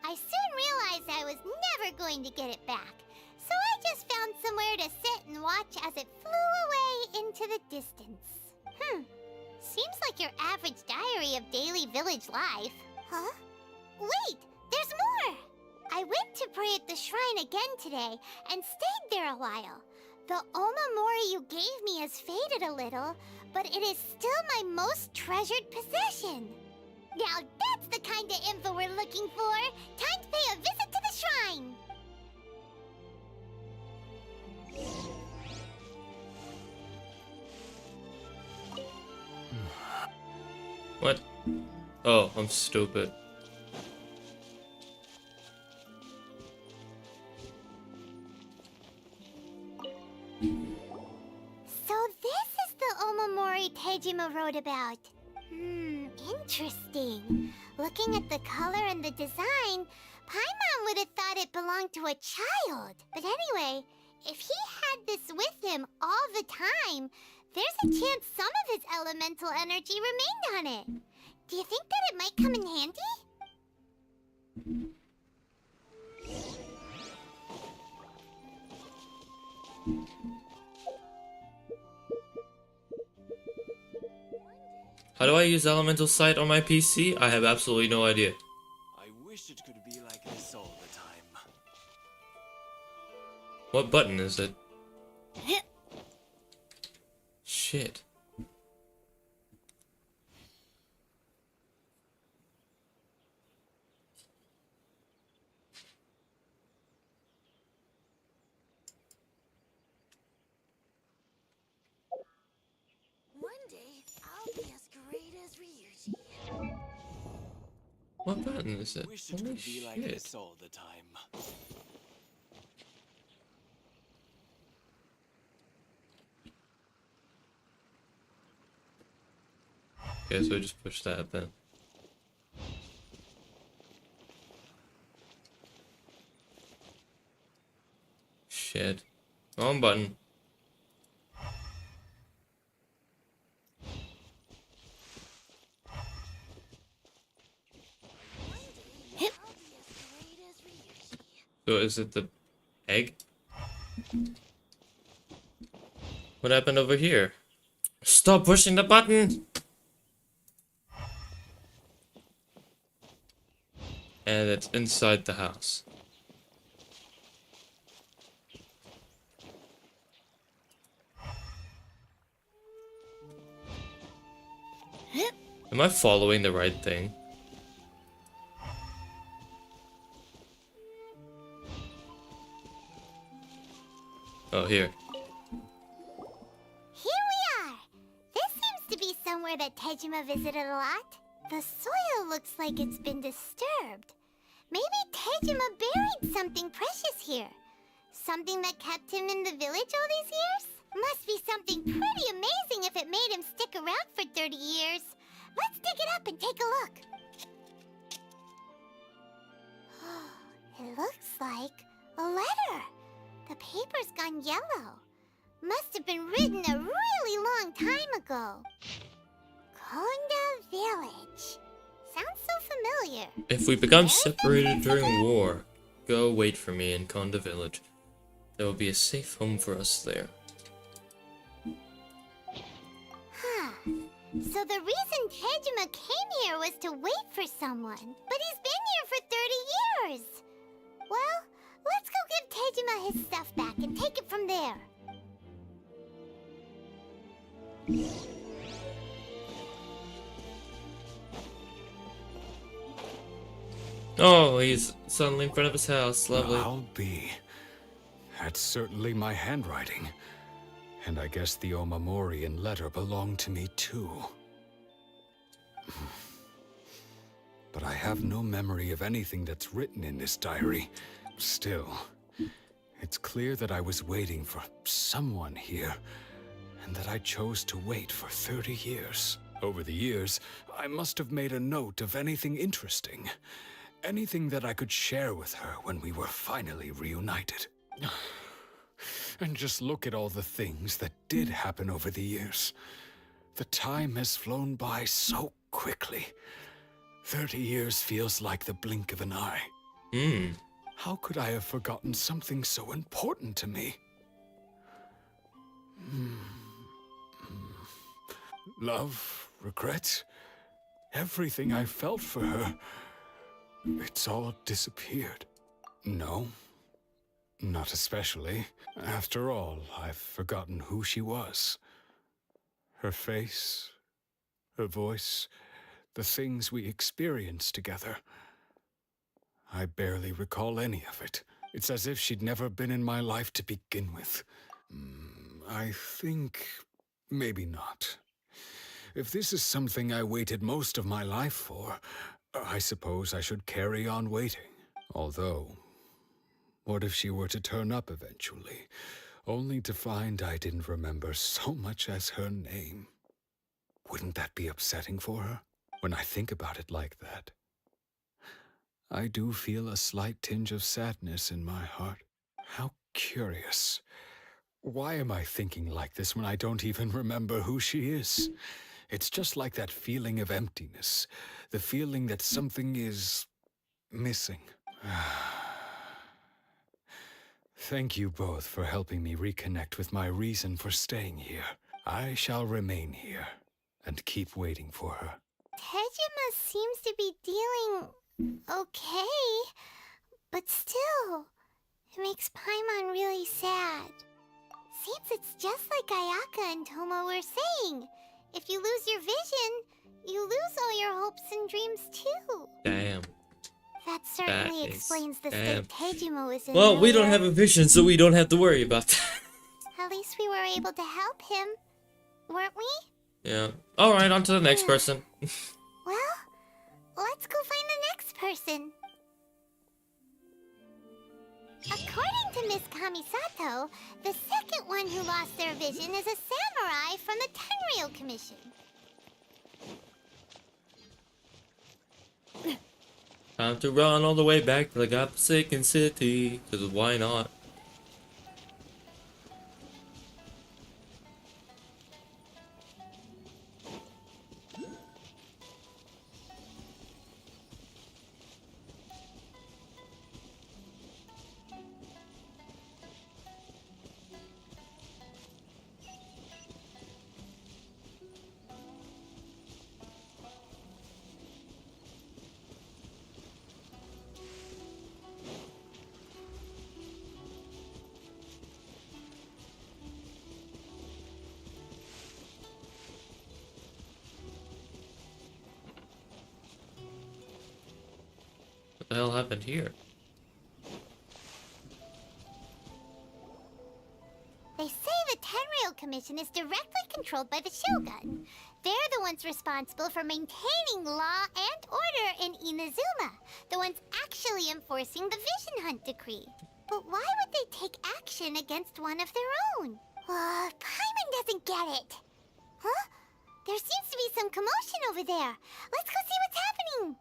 I soon realized I was never going to get it back, so I just found somewhere to sit and watch as it flew away into the distance. Seems like your average diary of daily village life. Huh? Wait, there's more! I went to pray at the shrine again today and stayed there a while. The Omamori you gave me has faded a little, but it is still my most treasured possession. Now that's the kind of info we're looking for. Time to pay a visit to the shrine. What? Oh, I'm stupid. So this is the Omamori Tejima wrote about. Interesting. Looking at the color and the design, Paimon would have thought it belonged to a child. But anyway, if he had this with him all the time, there's a chance some of his elemental energy remained on it. Do you think that it might come in handy? How do I use Elemental Sight on my PC? I have absolutely no idea. I wish it could be like this all the time. What button is it? Shit. One day, I'll be as great as Ryuji. What button is it? Wish it Holy could be like shit. this all the time. Okay, so I just push that then. Shit. Wrong button. So is it the egg? What happened over here? Stop pushing the button! And it's inside the house. Am I following the right thing? Oh, here. Here we are! This seems to be somewhere that Tejima visited a lot. The soil looks like it's been disturbed. Maybe Tejima buried something precious here. Something that kept him in the village all these years? Must be something pretty amazing if it made him stick around for 30 years. Let's dig it up and take a look. It looks like a letter. The paper's gone yellow. Must have been written a really long time ago. Konda Village. Sounds so familiar. If we become separated during war, go wait for me in Konda Village. There will be a safe home for us there. Huh. So the reason Tejima came here was to wait for someone. But he's been here for 30 years. Well, let's go give Tejima his stuff back and take it from there. Oh, he's suddenly in front of his house. Lovely. I'll be. That's certainly my handwriting. And I guess the Omamorian letter belonged to me too. But I have no memory of anything that's written in this diary. Still, it's clear that I was waiting for someone here, and that I chose to wait for 30 years. Over the years, I must have made a note of anything interesting. Anything that I could share with her when we were finally reunited. And just look at all the things that did happen over the years. The time has flown by so quickly. 30 years feels like the blink of an eye. How could I have forgotten something so important to me? Love, regret, everything I felt for her, it's all disappeared. No, not especially. After all, I've forgotten who she was. Her face, her voice, the things we experienced together. I barely recall any of it. It's as if she'd never been in my life to begin with. I think maybe not. If this is something I waited most of my life for, I suppose I should carry on waiting. Although, what if she were to turn up eventually, only to find I didn't remember so much as her name? Wouldn't that be upsetting for her? When I think about it like that, I do feel a slight tinge of sadness in my heart. How curious. Why am I thinking like this when I don't even remember who she is? It's just like that feeling of emptiness, the feeling that something is missing. Thank you both for helping me reconnect with my reason for staying here. I shall remain here and keep waiting for her. Tejima seems to be dealing okay, but still, it makes Paimon really sad. Seems it's just like Ayaka and Toma were saying. If you lose your vision, you lose all your hopes and dreams too. Damn. That certainly explains the state Tejima was in. Well, we don't earlier. have a vision, so we don't have to worry about that. At least we were able to help him, weren't we? Yeah. Alright, on to the next person. Well, let's go find the next person. According to Miss Kamisato, the second one who lost their vision is a samurai from the Tenryou Commission. Time to run all the way back to the Godforsaken City, because why not? What the hell happened here? They say the Tenryou Commission is directly controlled by the Shogun. They're the ones responsible for maintaining law and order in Inazuma, the ones actually enforcing the Vision Hunt Decree. But why would they take action against one of their own? Paimon doesn't get it. Huh? There seems to be some commotion over there. Let's go see what's happening.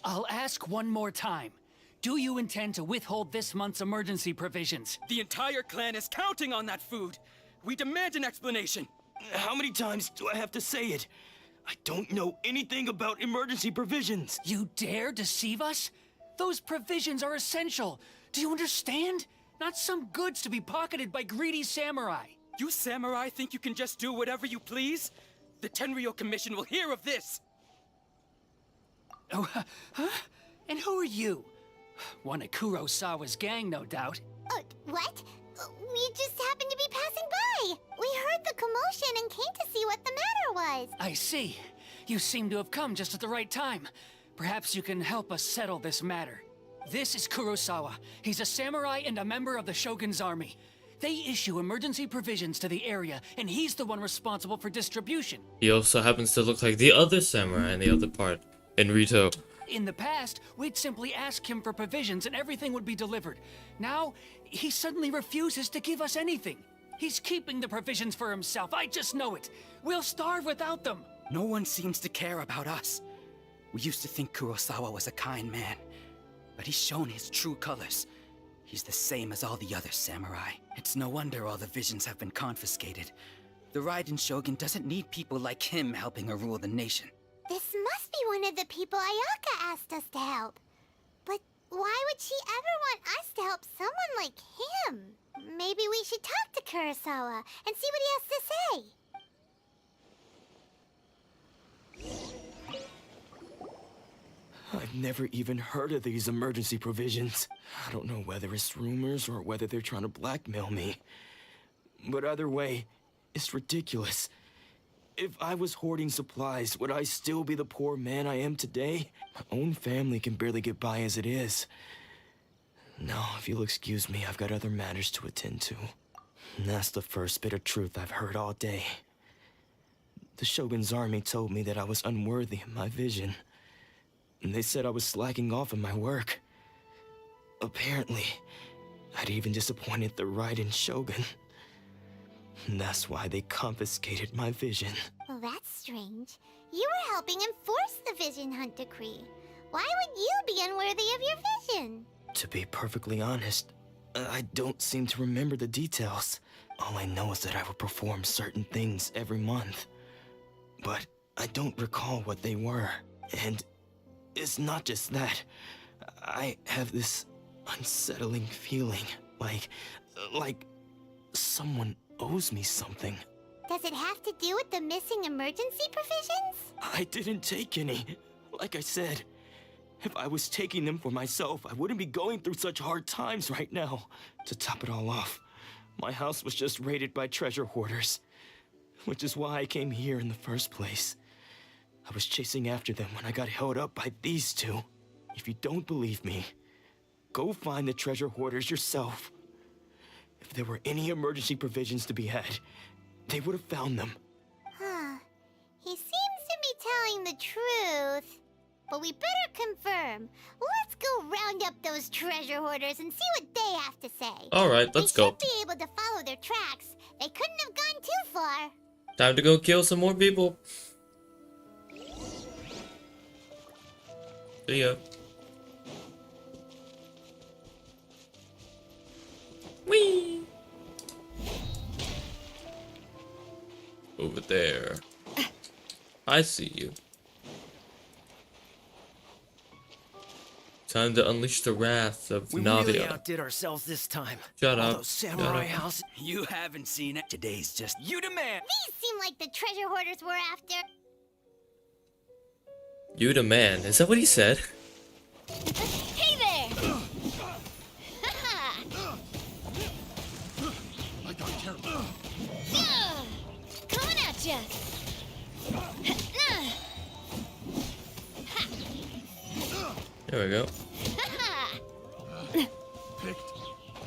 I'll ask one more time. Do you intend to withhold this month's emergency provisions? The entire clan is counting on that food. We demand an explanation. How many times do I have to say it? I don't know anything about emergency provisions. You dare deceive us? Those provisions are essential. Do you understand? Not some goods to be pocketed by greedy samurai. You samurai think you can just do whatever you please? The Tenryou Commission will hear of this. Oh, huh? And who are you? One of Kurosawa's gang, no doubt. What? We just happened to be passing by. We heard the commotion and came to see what the matter was. I see. You seem to have come just at the right time. Perhaps you can help us settle this matter. This is Kurosawa. He's a samurai and a member of the Shogun's army. They issue emergency provisions to the area, and he's the one responsible for distribution. He also happens to look like the other samurai in the other part, in Ritou. In the past, we'd simply ask him for provisions and everything would be delivered. Now, he suddenly refuses to give us anything. He's keeping the provisions for himself, I just know it. We'll starve without them. No one seems to care about us. We used to think Kurosawa was a kind man, but he's shown his true colors. He's the same as all the other samurai. It's no wonder all the visions have been confiscated. The Raiden Shogun doesn't need people like him helping her rule the nation. This must be one of the people Ayaka asked us to help. But why would she ever want us to help someone like him? Maybe we should talk to Kurosawa and see what he has to say. I've never even heard of these emergency provisions. I don't know whether it's rumors or whether they're trying to blackmail me. But either way, it's ridiculous. If I was hoarding supplies, would I still be the poor man I am today? My own family can barely get by as it is. Now, if you'll excuse me, I've got other matters to attend to. And that's the first bit of truth I've heard all day. The Shogun's army told me that I was unworthy of my vision. And they said I was slacking off in my work. Apparently, I'd even disappointed the Raiden Shogun. And that's why they confiscated my vision. Well, that's strange. You were helping enforce the Vision Hunt Decree. Why would you be worthy of your vision. To be perfectly honest, I don't seem to remember the details. All I know is that I would perform certain things every month. But I don't recall what they were. And it's not just that. I have this unsettling feeling, like someone owes me something. Does it have to do with the missing emergency provisions? I didn't take any. Like I said, if I was taking them for myself, I wouldn't be going through such hard times right now. To top it all off, my house was just raided by treasure hoarders, which is why I came here in the first place. I was chasing after them when I got held up by these two. If you don't believe me, go find the treasure hoarders yourself. If there were any emergency provisions to be had, they would have found them. Huh. He seems to be telling the truth. But we better confirm. Let's go round up those treasure hoarders and see what they have to say. Alright, let's go. We should be able to follow their tracks. They couldn't have gone too far. Time to go kill some more people. See ya. Whee! Over there. I see you. Time to unleash the wrath of Navia. We really outdid ourselves this time. Shut All up. those samurai Shut up. houses. You haven't seen it. Today's just you demand. These seem like the treasure hoarders we're after. You the man. Is that what he said? Hey there! I got careful. Coming at ya! There we go. Picked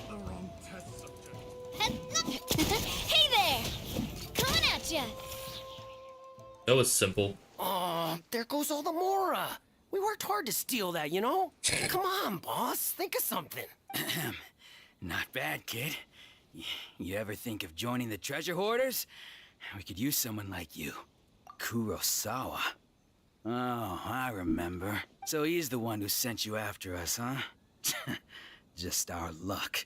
the wrong test subject. Hey there! Coming at ya! That was simple. Oh, there goes all the Mora. We worked hard to steal that, you know? Come on, boss. Think of something. Not bad, kid. You ever think of joining the treasure hoarders? We could use someone like you. Kurosawa. Oh, I remember. So he's the one who sent you after us, huh? Just our luck.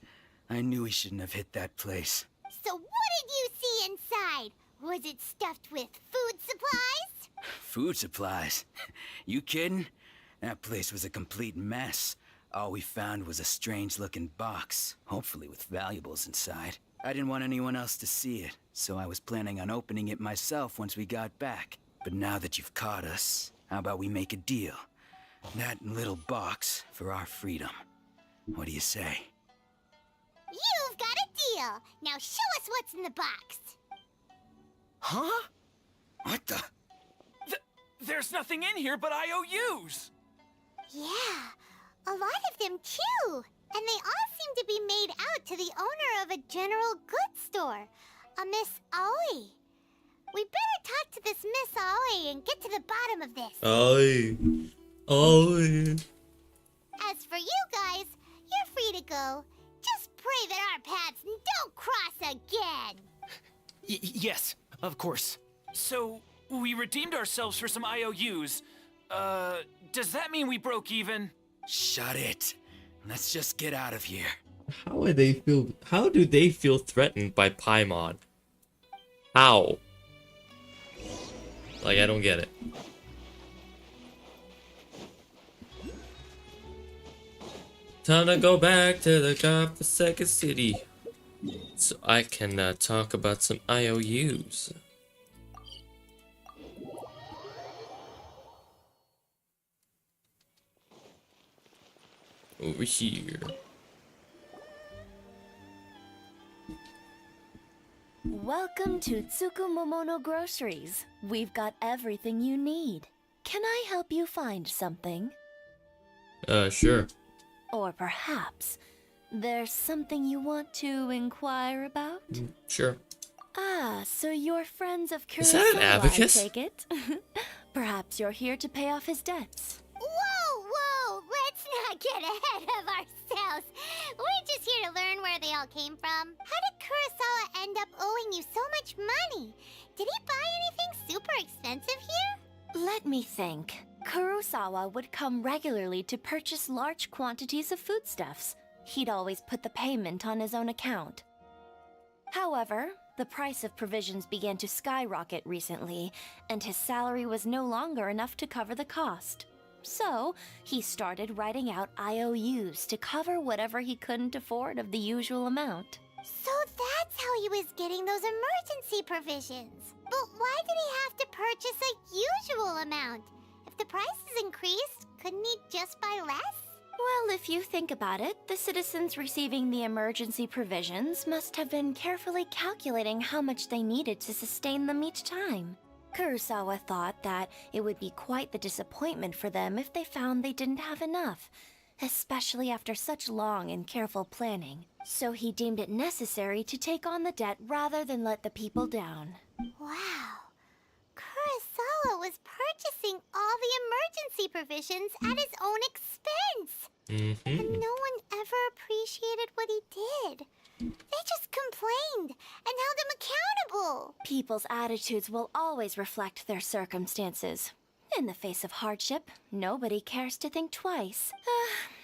I knew he shouldn't have hit that place. So what did you see inside? Was it stuffed with food supplies? Food supplies? You kidding? That place was a complete mess. All we found was a strange-looking box, hopefully with valuables inside. I didn't want anyone else to see it, so I was planning on opening it myself once we got back. But now that you've caught us, how about we make a deal? That little box for our freedom. What do you say? You've got a deal. Now show us what's in the box. Huh? What the? There's nothing in here but IOUs! Yeah, a lot of them too. And they all seem to be made out to the owner of a general goods store, a Miss Aoi. We better talk to this Miss Aoi and get to the bottom of this. Aoi. Aoi. As for you guys, you're free to go. Just pray that our paths don't cross again. Yes, of course. So, we redeemed ourselves for some IOUs. Does that mean we broke even? Shut it. Let's just get out of here. How do they feel threatened by Paimon? How? Like, I don't get it. Time to go back to the godforsaken city, so I can talk about some IOUs. Over here. Welcome to Tsukumomono Groceries. We've got everything you need. Can I help you find something? Sure. Or perhaps there's something you want to inquire about? Sure. Ah, so you're friends of Kurosawa, Is that an abacus? I take it. Perhaps you're here to pay off his debts. Whoa! Let's not get ahead of ourselves. We're just here to learn where they all came from. How did Kurosawa end up owing you so much money? Did he buy anything super expensive here? Let me think. Kurosawa would come regularly to purchase large quantities of foodstuffs. He'd always put the payment on his own account. However, the price of provisions began to skyrocket recently, and his salary was no longer enough to cover the cost. So, he started writing out IOUs to cover whatever he couldn't afford of the usual amount. So that's how he was getting those emergency provisions. But why did he have to purchase a usual amount? If the prices increased, couldn't he just buy less? Well, if you think about it, the citizens receiving the emergency provisions must have been carefully calculating how much they needed to sustain them each time. Kurosawa thought that it would be quite the disappointment for them if they found they didn't have enough, especially after such long and careful planning. So he deemed it necessary to take on the debt rather than let the people down. Wow. Kurosawa was purchasing all the emergency provisions at his own expense. And no one ever appreciated what he did. They just complained and held him accountable. People's attitudes will always reflect their circumstances. In the face of hardship, nobody cares to think twice.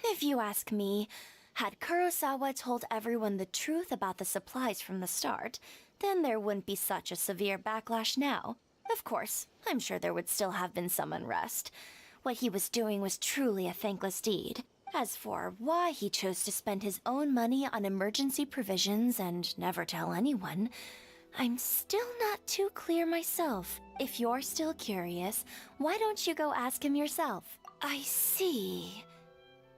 If you ask me, had Kurosawa told everyone the truth about the supplies from the start, then there wouldn't be such a severe backlash now. Of course, I'm sure there would still have been some unrest. What he was doing was truly a thankless deed. As for why he chose to spend his own money on emergency provisions and never tell anyone, I'm still not too clear myself. If you're still curious, why don't you go ask him yourself? I see.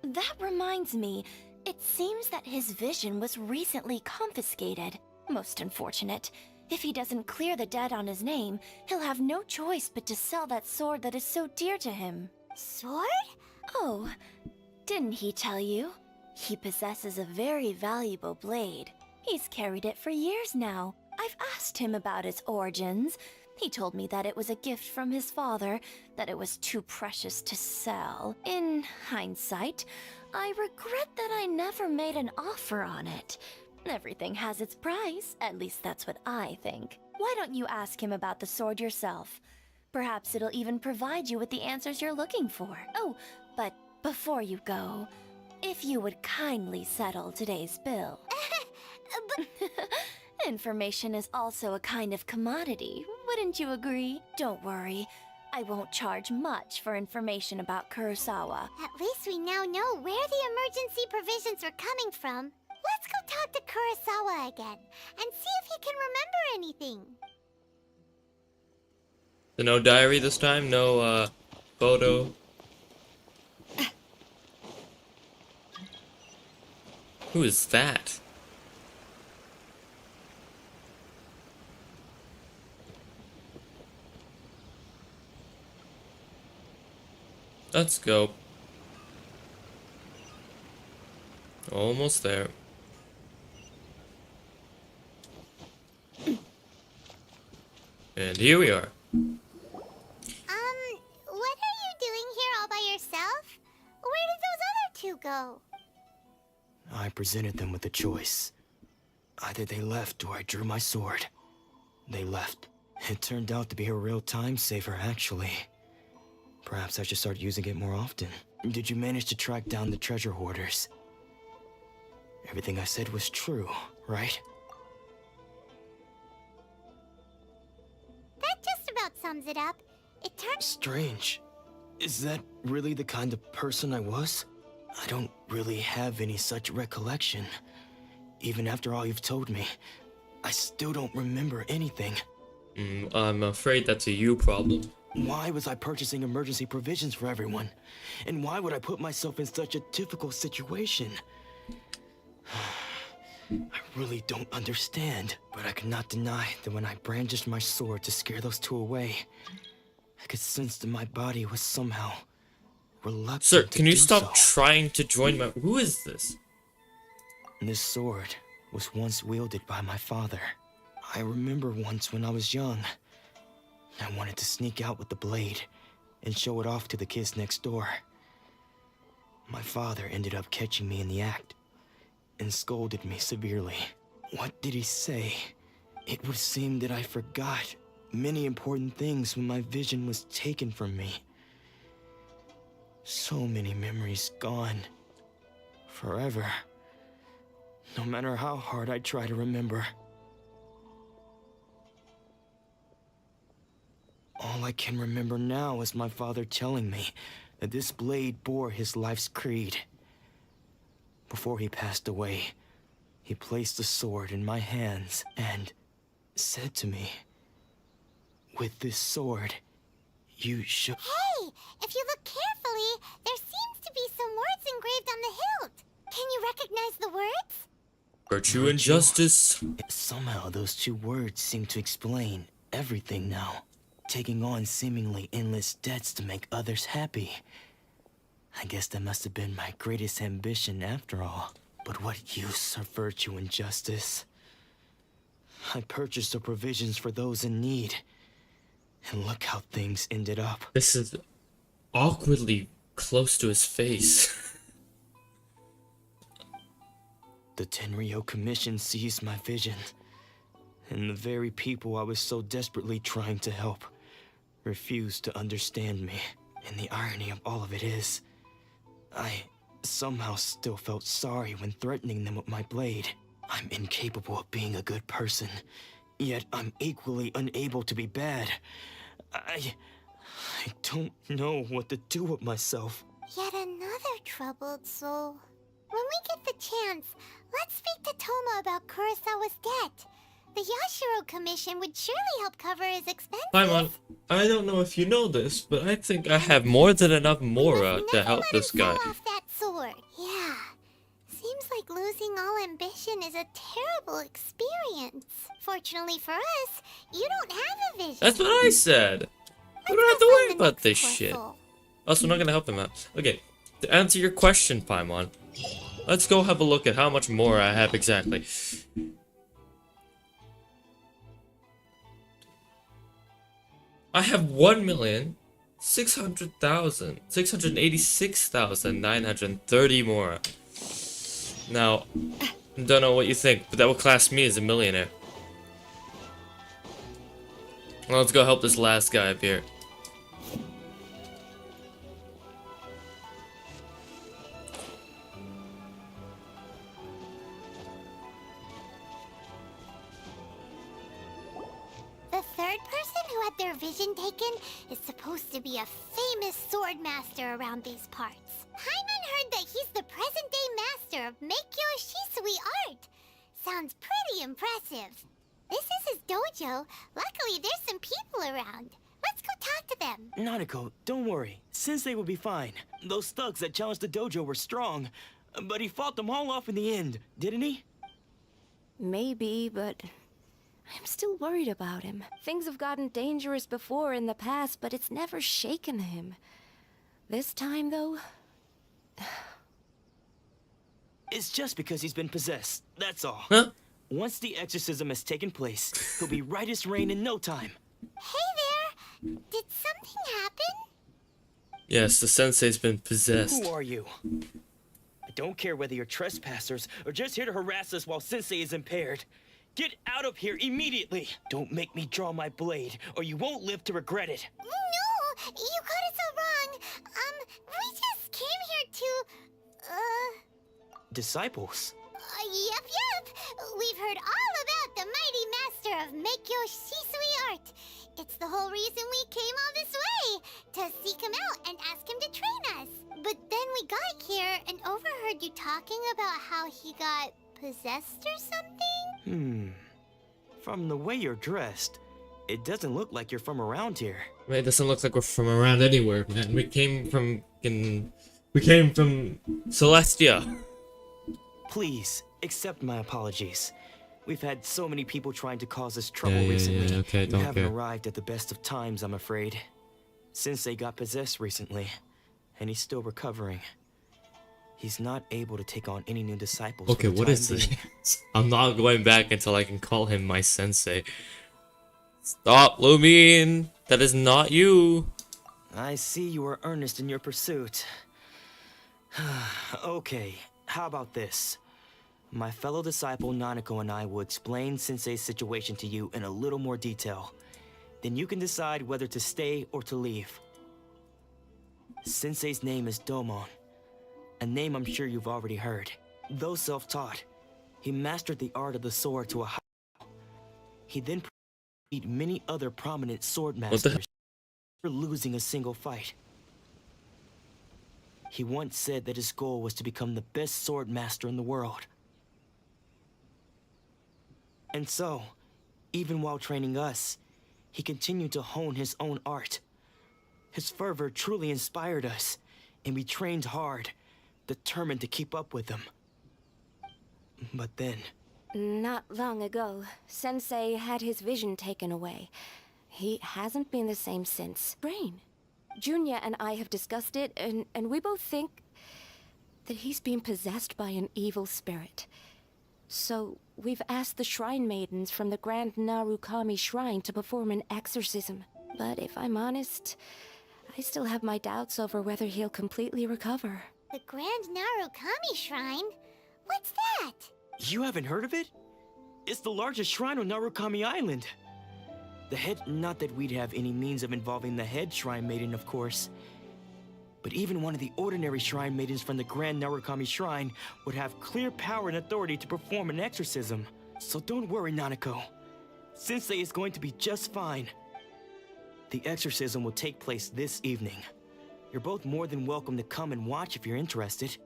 That reminds me, it seems that his vision was recently confiscated. Most unfortunate. If he doesn't clear the debt on his name, he'll have no choice but to sell that sword that is so dear to him. Sword? Oh, didn't he tell you? He possesses a very valuable blade. He's carried it for years now. I've asked him about its origins. He told me that it was a gift from his father, that it was too precious to sell. In hindsight, I regret that I never made an offer on it. Everything has its price, at least that's what I think. Why don't you ask him about the sword yourself? Perhaps it'll even provide you with the answers you're looking for. Oh, but before you go, if you would kindly settle today's bill. Information is also a kind of commodity, wouldn't you agree? Don't worry, I won't charge much for information about Kurosawa. At least we now know where the emergency provisions were coming from. Let's go talk to Kurosawa again and see if he can remember anything. So no diary this time? No, photo? Who is that? Let's go. Almost there. And here we are. What are you doing here all by yourself? Where did those other two go? I presented them with a choice. Either they left or I drew my sword. They left. It turned out to be a real time saver, actually. Perhaps I should start using it more often. Did you manage to track down the treasure hoarders? Everything I said was true, right? That just about sums it up. It turns Strange. Is that really the kind of person I was? I don't really have any such recollection. Even after all you've told me, I still don't remember anything. I'm afraid that's a you problem. Why was I purchasing emergency provisions for everyone? And why would I put myself in such a difficult situation? I really don't understand, but I cannot deny that when I brandished my sword to scare those two away, I could sense that my body was somehow reluctant. Sir, can you stop so. trying to join my... Who is this? This sword was once wielded by my father. I remember once when I was young, I wanted to sneak out with the blade and show it off to the kids next door. My father ended up catching me in the act and scolded me severely. What did he say? It would seem that I forgot many important things when my vision was taken from me. So many memories gone. Forever. No matter how hard I try to remember. All I can remember now is my father telling me that this blade bore his life's creed. Before he passed away, he placed the sword in my hands and said to me, "With this sword, you should..." Hey, if you look carefully, there seems to be some words engraved on the hilt. Can you recognize the words? Virtue and justice. Somehow those two words seem to explain everything now. Taking on seemingly endless debts to make others happy. I guess that must have been my greatest ambition after all. But what use are virtue and justice? I purchased the provisions for those in need. And look how things ended up. This is awkwardly close to his face. The Tenryo Commission seized my vision. And the very people I was so desperately trying to help refused to understand me. And the irony of all of it is, I somehow still felt sorry when threatening them with my blade. I'm incapable of being a good person, yet I'm equally unable to be bad. I don't know what to do with myself. Yet another troubled soul. When we get the chance, let's speak to Toma about Kurosawa's debt. The Yashiro Commission would surely help cover his expenses. Paimon, I don't know if you know this, but I think I have more than enough Mora to help this guy. Off that sword. Yeah. Seems like losing all ambition is a terrible experience. Fortunately for us, you don't have a vision. That's what I said. We don't have to worry about this shit. Also, I'm not gonna help him out. Okay, to answer your question, Paimon, let's go have a look at how much more I have exactly. I have 686,930 more. Now, I don't know what you think, but that will class me as a millionaire. Well, let's go help this last guy up here. The third person who had their vision taken is supposed to be a famous sword master around these parts. Paimon heard that he's the present-day master of Meikyo Shisui art. Sounds pretty impressive. This is his dojo. Luckily, there's some people around. Let's go talk to them. Nanako, don't worry. Sensei will be fine. Those thugs that challenged the dojo were strong, but he fought them all off in the end, didn't he? Maybe, but I'm still worried about him. Things have gotten dangerous before in the past, but it's never shaken him. This time, though... It's just because he's been possessed, that's all. Huh? Once the exorcism has taken place, he'll be right as rain in no time. Hey there! Did something happen? Yes, the sensei's been possessed. Who are you? I don't care whether you're trespassers or just here to harass us while Sensei is impaired. Get out of here immediately! Don't make me draw my blade, or you won't live to regret it. No! You got it so wrong. We just came here to... Disciples? Yep. We've heard all about the mighty master of Meikyo Shisui art. It's the whole reason we came all this way, to seek him out and ask him to train us. But then we got here and overheard you talking about how he got possessed or something? From the way you're dressed, it doesn't look like you're from around here. Right, it doesn't look like we're from around anywhere, man. We came from Celestia. Please, accept my apologies. We've had so many people trying to cause us trouble recently. Yeah, okay, you don't haven't care. arrived at the best of times, I'm afraid. Sensei got possessed recently, and he's still recovering. He's not able to take on any new disciples. Okay, for the what time is being. this? I'm not going back until I can call him my sensei. Stop, Lumine! That is not you! I see you are earnest in your pursuit. Okay, how about this? My fellow disciple Nanako and I will explain Sensei's situation to you in a little more detail. Then you can decide whether to stay or to leave. Sensei's name is Domon, a name I'm sure you've already heard. Though self-taught, he mastered the art of the sword to a high level. He then beat many other prominent sword masters, never losing a single fight. He once said that his goal was to become the best sword master in the world. And so, even while training us, he continued to hone his own art. His fervor truly inspired us, and we trained hard, determined to keep up with him. But then... Not long ago, Sensei had his vision taken away. He hasn't been the same since. Brain. Junya and I have discussed it, and we both think that he's been possessed by an evil spirit. So, we've asked the Shrine Maidens from the Grand Narukami Shrine to perform an exorcism. But if I'm honest, I still have my doubts over whether he'll completely recover. The Grand Narukami Shrine? What's that? You haven't heard of it? It's the largest shrine on Narukami Island. The head... Not that we'd have any means of involving the head Shrine Maiden, of course. But even one of the ordinary Shrine Maidens from the Grand Narukami Shrine would have clear power and authority to perform an exorcism. So don't worry, Nanako. Sensei is going to be just fine. The exorcism will take place this evening. You're both more than welcome to come and watch if you're interested.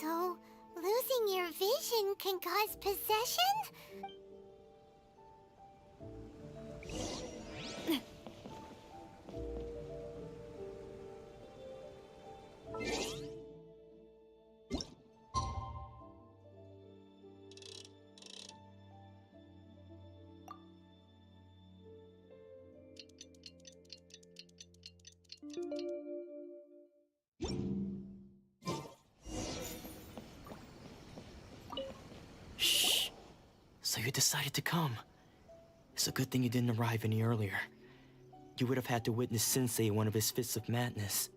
So, losing your vision can cause possession? Shh. So you decided to come. It's a good thing you didn't arrive any earlier. You would have had to witness Sensei in one of his fits of madness.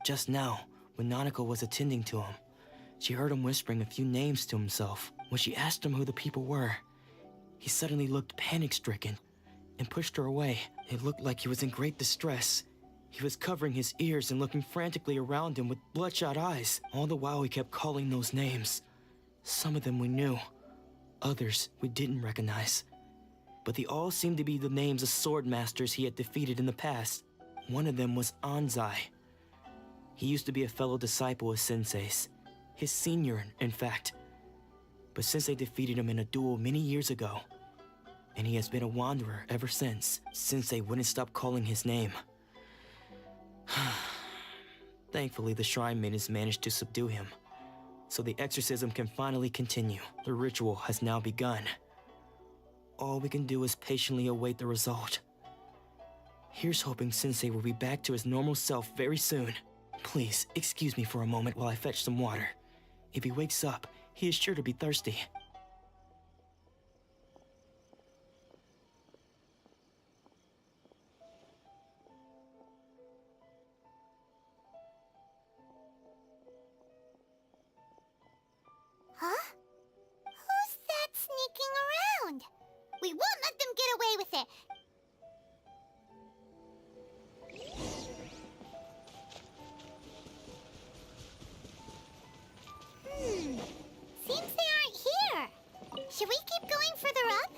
Just now, when Nanako was attending to him, she heard him whispering a few names to himself. When she asked him who the people were, he suddenly looked panic-stricken and pushed her away. It looked like he was in great distress. He was covering his ears and looking frantically around him with bloodshot eyes. All the while he kept calling those names. Some of them we knew, others we didn't recognize. But they all seemed to be the names of sword masters he had defeated in the past. One of them was Anzai. He used to be a fellow disciple of Sensei's. His senior, in fact. But Sensei defeated him in a duel many years ago. And he has been a wanderer ever since. Sensei wouldn't stop calling his name. Thankfully, the Shrine Maidens managed to subdue him. So the exorcism can finally continue. The ritual has now begun. All we can do is patiently await the result. Here's hoping Sensei will be back to his normal self very soon. Please, excuse me for a moment while I fetch some water. If he wakes up, he is sure to be thirsty. Huh? Who's that sneaking around? We won't let them get away with it. Seems they aren't here. Should we keep going further up?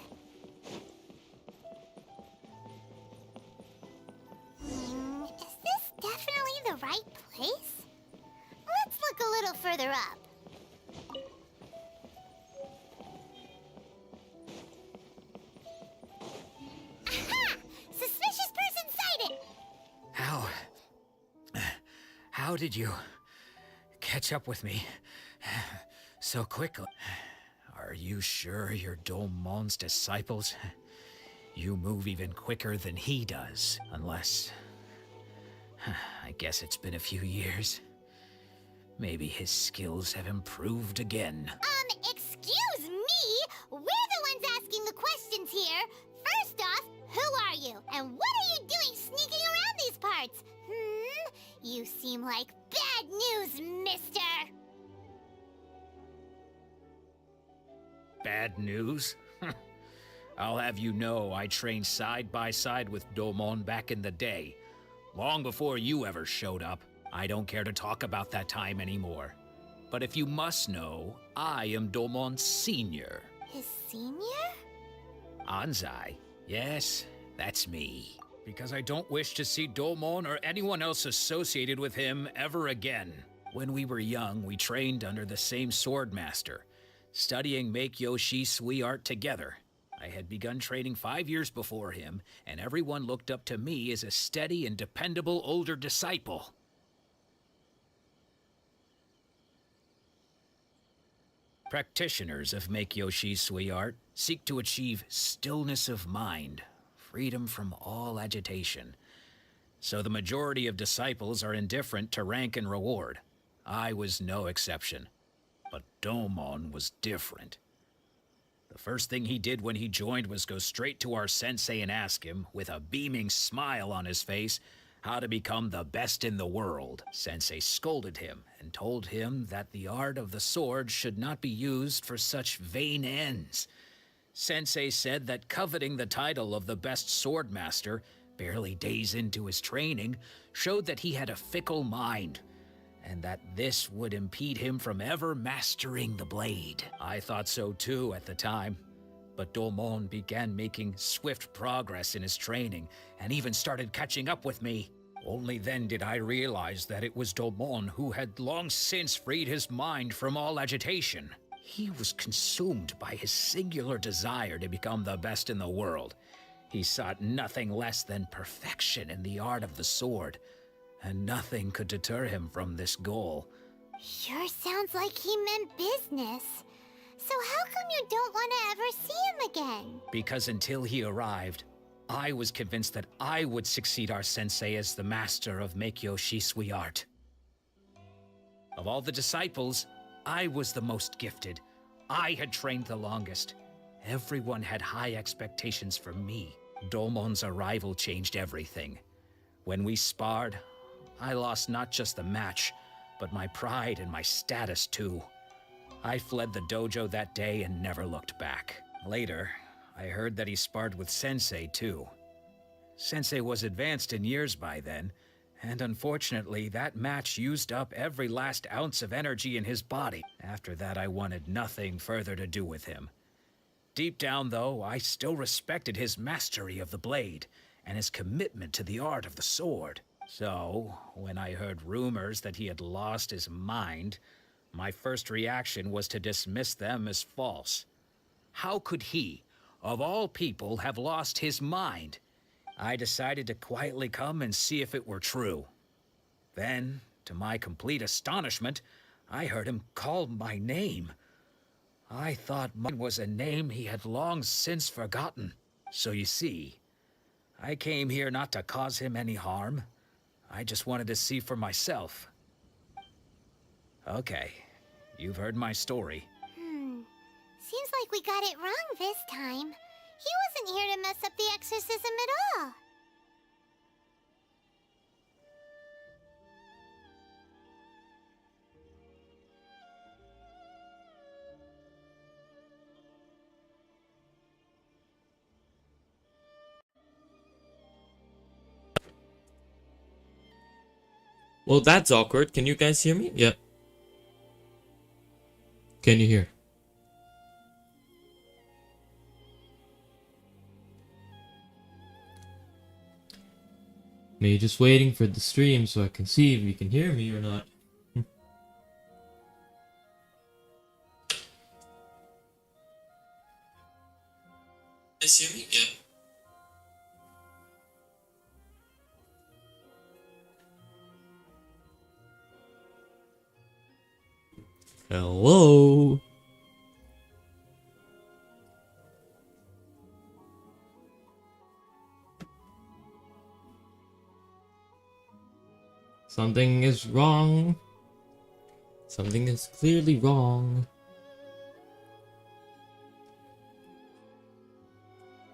Is this definitely the right place? Let's look a little further up. Aha! Suspicious person sighted! How did you catch up with me so quickly? Are you sure you're Domon's disciples? You move even quicker than he does, unless... I guess it's been a few years. Maybe his skills have improved again. Excuse me? We're the ones asking the questions here. First off, who are you? And what are you doing sneaking around these parts? You seem like bad news, mister. Bad news? I'll have you know I trained side by side with Domon back in the day. long before you ever showed up. I don't care to talk about that time anymore. But if you must know, I am Domon Sr. His senior? Anzai. Yes, that's me. Because I don't wish to see Domon or anyone else associated with him ever again. When we were young, we trained under the same swordmaster, studying Make-Yoshi Sui art together. I had begun training 5 years before him, and everyone looked up to me as a steady and dependable older disciple. Practitioners of Make-Yoshi Sui art seek to achieve stillness of mind, freedom from all agitation. So the majority of disciples are indifferent to rank and reward. I was no exception. But Domon was different. The first thing he did when he joined was go straight to our sensei and ask him, with a beaming smile on his face, how to become the best in the world. Sensei scolded him and told him that the art of the sword should not be used for such vain ends. Sensei said that coveting the title of the best swordmaster, barely days into his training, showed that he had a fickle mind, and that this would impede him from ever mastering the blade. I thought so too at the time, but Domon began making swift progress in his training, and even started catching up with me. Only then did I realize that it was Domon who had long since freed his mind from all agitation. He was consumed by his singular desire to become the best in the world. He sought nothing less than perfection in the art of the sword, and nothing could deter him from this goal. Sure sounds like he meant business. So how come you don't want to ever see him again? Because until he arrived, I was convinced that I would succeed our sensei as the master of Make-Yoshi Sui art. Of all the disciples, I was the most gifted. I had trained the longest. Everyone had high expectations from me. Domon's arrival changed everything. When we sparred, I lost not just the match, but my pride and my status too. I fled the dojo that day and never looked back. Later, I heard that he sparred with Sensei too. Sensei was advanced in years by then, and unfortunately that match used up every last ounce of energy in his body. After that, I wanted nothing further to do with him. Deep down though, I still respected his mastery of the blade and his commitment to the art of the sword. So, when I heard rumors that he had lost his mind, my first reaction was to dismiss them as false. How could he, of all people, have lost his mind? I decided to quietly come and see if it were true. Then, to my complete astonishment, I heard him call my name. I thought mine was a name he had long since forgotten. So you see, I came here not to cause him any harm. I just wanted to see for myself. Okay, you've heard my story. Seems like we got it wrong this time. He wasn't here to mess up the exorcism at all. Well, that's awkward. Can you guys hear me? Yeah. Can you hear? Me just waiting for the stream so I can see if you can hear me or not. Guys hear me? Yeah. Hello. Something is wrong. Something is clearly wrong.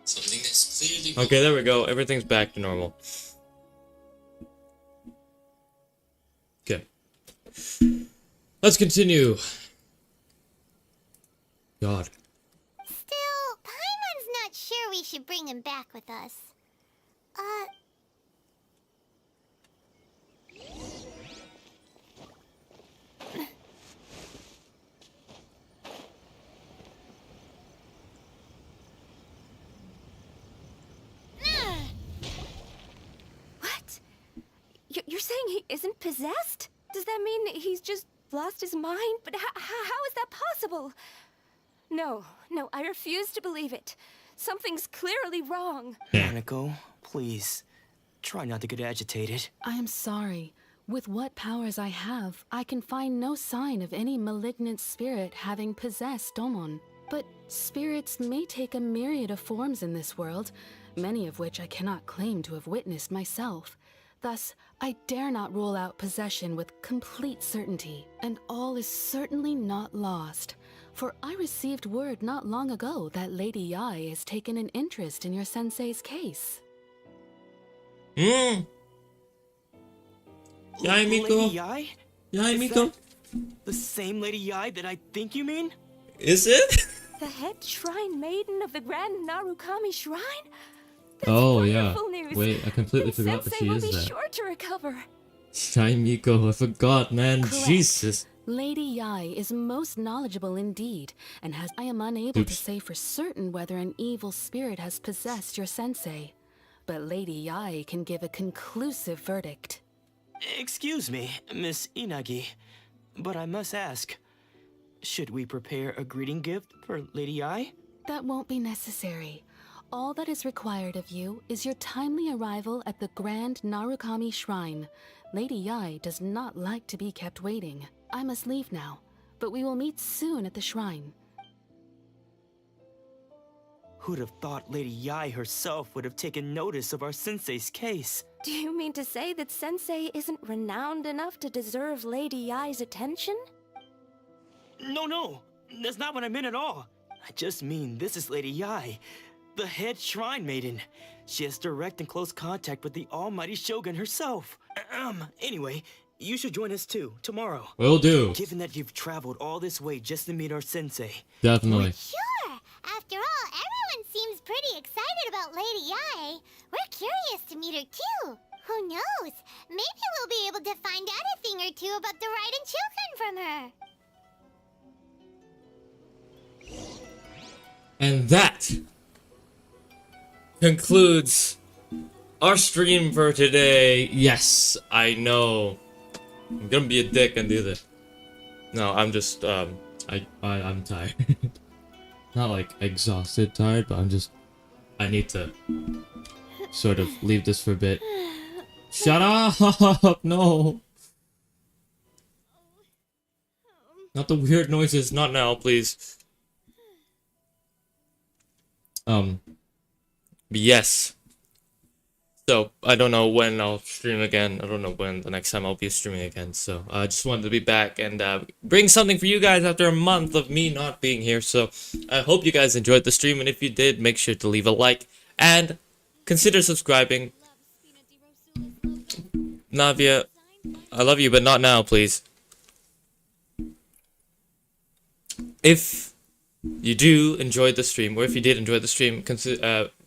Something is clearly wrong. Okay, there we go. Everything's back to normal. Okay. Let's continue. God. Still, Paimon's not sure we should bring him back with us. saying he isn't possessed? Does that mean he's just lost his mind? But how is that possible? No, I refuse to believe it. Something's clearly wrong. Hanako, please, try not to get agitated. I am sorry. With what powers I have, I can find no sign of any malignant spirit having possessed Domon. But spirits may take a myriad of forms in this world, many of which I cannot claim to have witnessed myself. Thus, I dare not rule out possession with complete certainty, and all is certainly not lost. For I received word not long ago that Lady Yae has taken an interest in your sensei's case. Yae, Miko? Lady Yae? Yae, Is Miko? that the same Lady Yae that I think you mean? Is it? The head shrine maiden of the Grand Narukami Shrine? Oh, yeah. Wonderful news. Wait, I completely Then forgot that Sensei she will is be that. sure to recover. Yae, Miko, I forgot, man. Correct. Jesus. Lady Yae is most knowledgeable indeed, and I am unable to Oops. say for certain whether an evil spirit has possessed your sensei. But Lady Yae can give a conclusive verdict. Excuse me, Miss Inagi, but I must ask, should we prepare a greeting gift for Lady Yae? That won't be necessary. All that is required of you is your timely arrival at the Grand Narukami Shrine. Lady Yae does not like to be kept waiting. I must leave now, but we will meet soon at the shrine. Who'd have thought Lady Yae herself would have taken notice of our sensei's case? Do you mean to say that Sensei isn't renowned enough to deserve Lady Yae's attention? No, that's not what I meant at all. I just mean this is Lady Yae, the head shrine maiden. She has direct and close contact with the almighty Shogun herself. Anyway, you should join us too, tomorrow. Will do. Given that you've traveled all this way just to meet our sensei. Definitely. Sure! After all, everyone seems pretty excited about Lady Yae. We're curious to meet her too. Who knows? Maybe we'll be able to find out a thing or two about the Raiden children from her. And that concludes our stream for today. Yes, I know. I'm gonna be a dick and do this. No, I'm just I'm tired. Not like exhausted tired, but I need to sort of leave this for a bit. Shut up! No. Not the weird noises, not now, please. Yes. So, I don't know when I'll stream again. I don't know when the next time I'll be streaming again. So, I just wanted to be back and bring something for you guys after a month of me not being here. So, I hope you guys enjoyed the stream. And if you did, make sure to leave a like and consider subscribing. Navia, I love you, but not now, please. If you do enjoy the stream, or if you did enjoy the stream,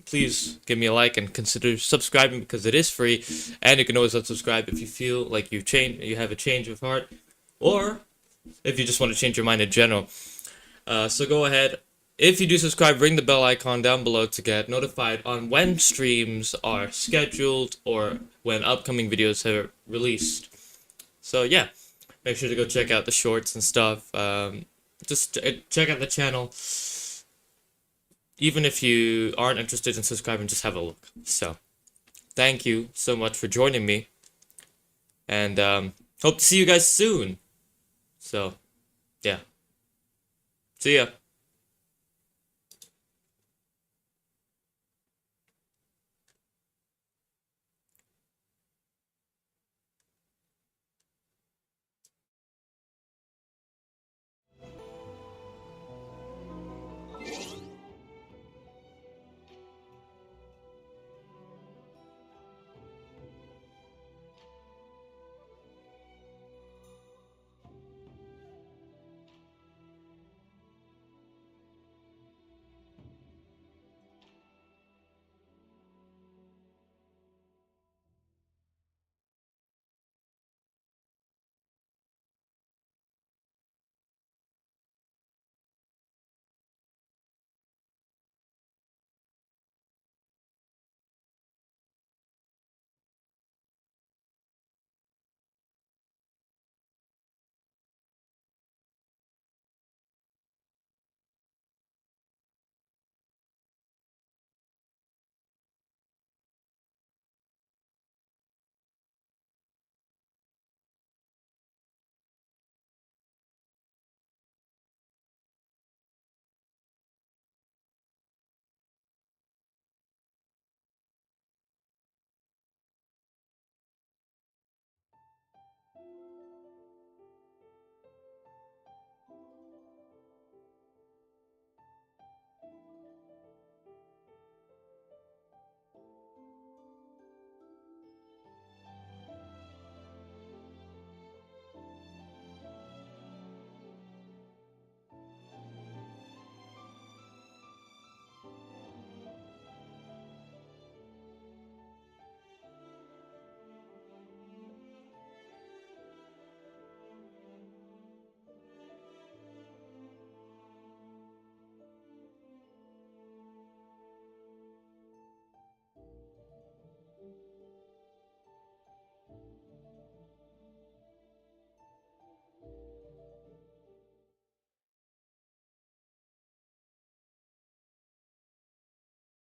please give me a like and consider subscribing because it is free, and you can always unsubscribe if you feel like you have a change of heart, or if you just want to change your mind in general. So go ahead. If you do subscribe, ring the bell icon down below to get notified on when streams are scheduled or when upcoming videos are released. So yeah, make sure to go check out the shorts and stuff. Just check out the channel. Even if you aren't interested in subscribing, just have a look. So, thank you so much for joining me. And hope to see you guys soon. So, yeah. See ya.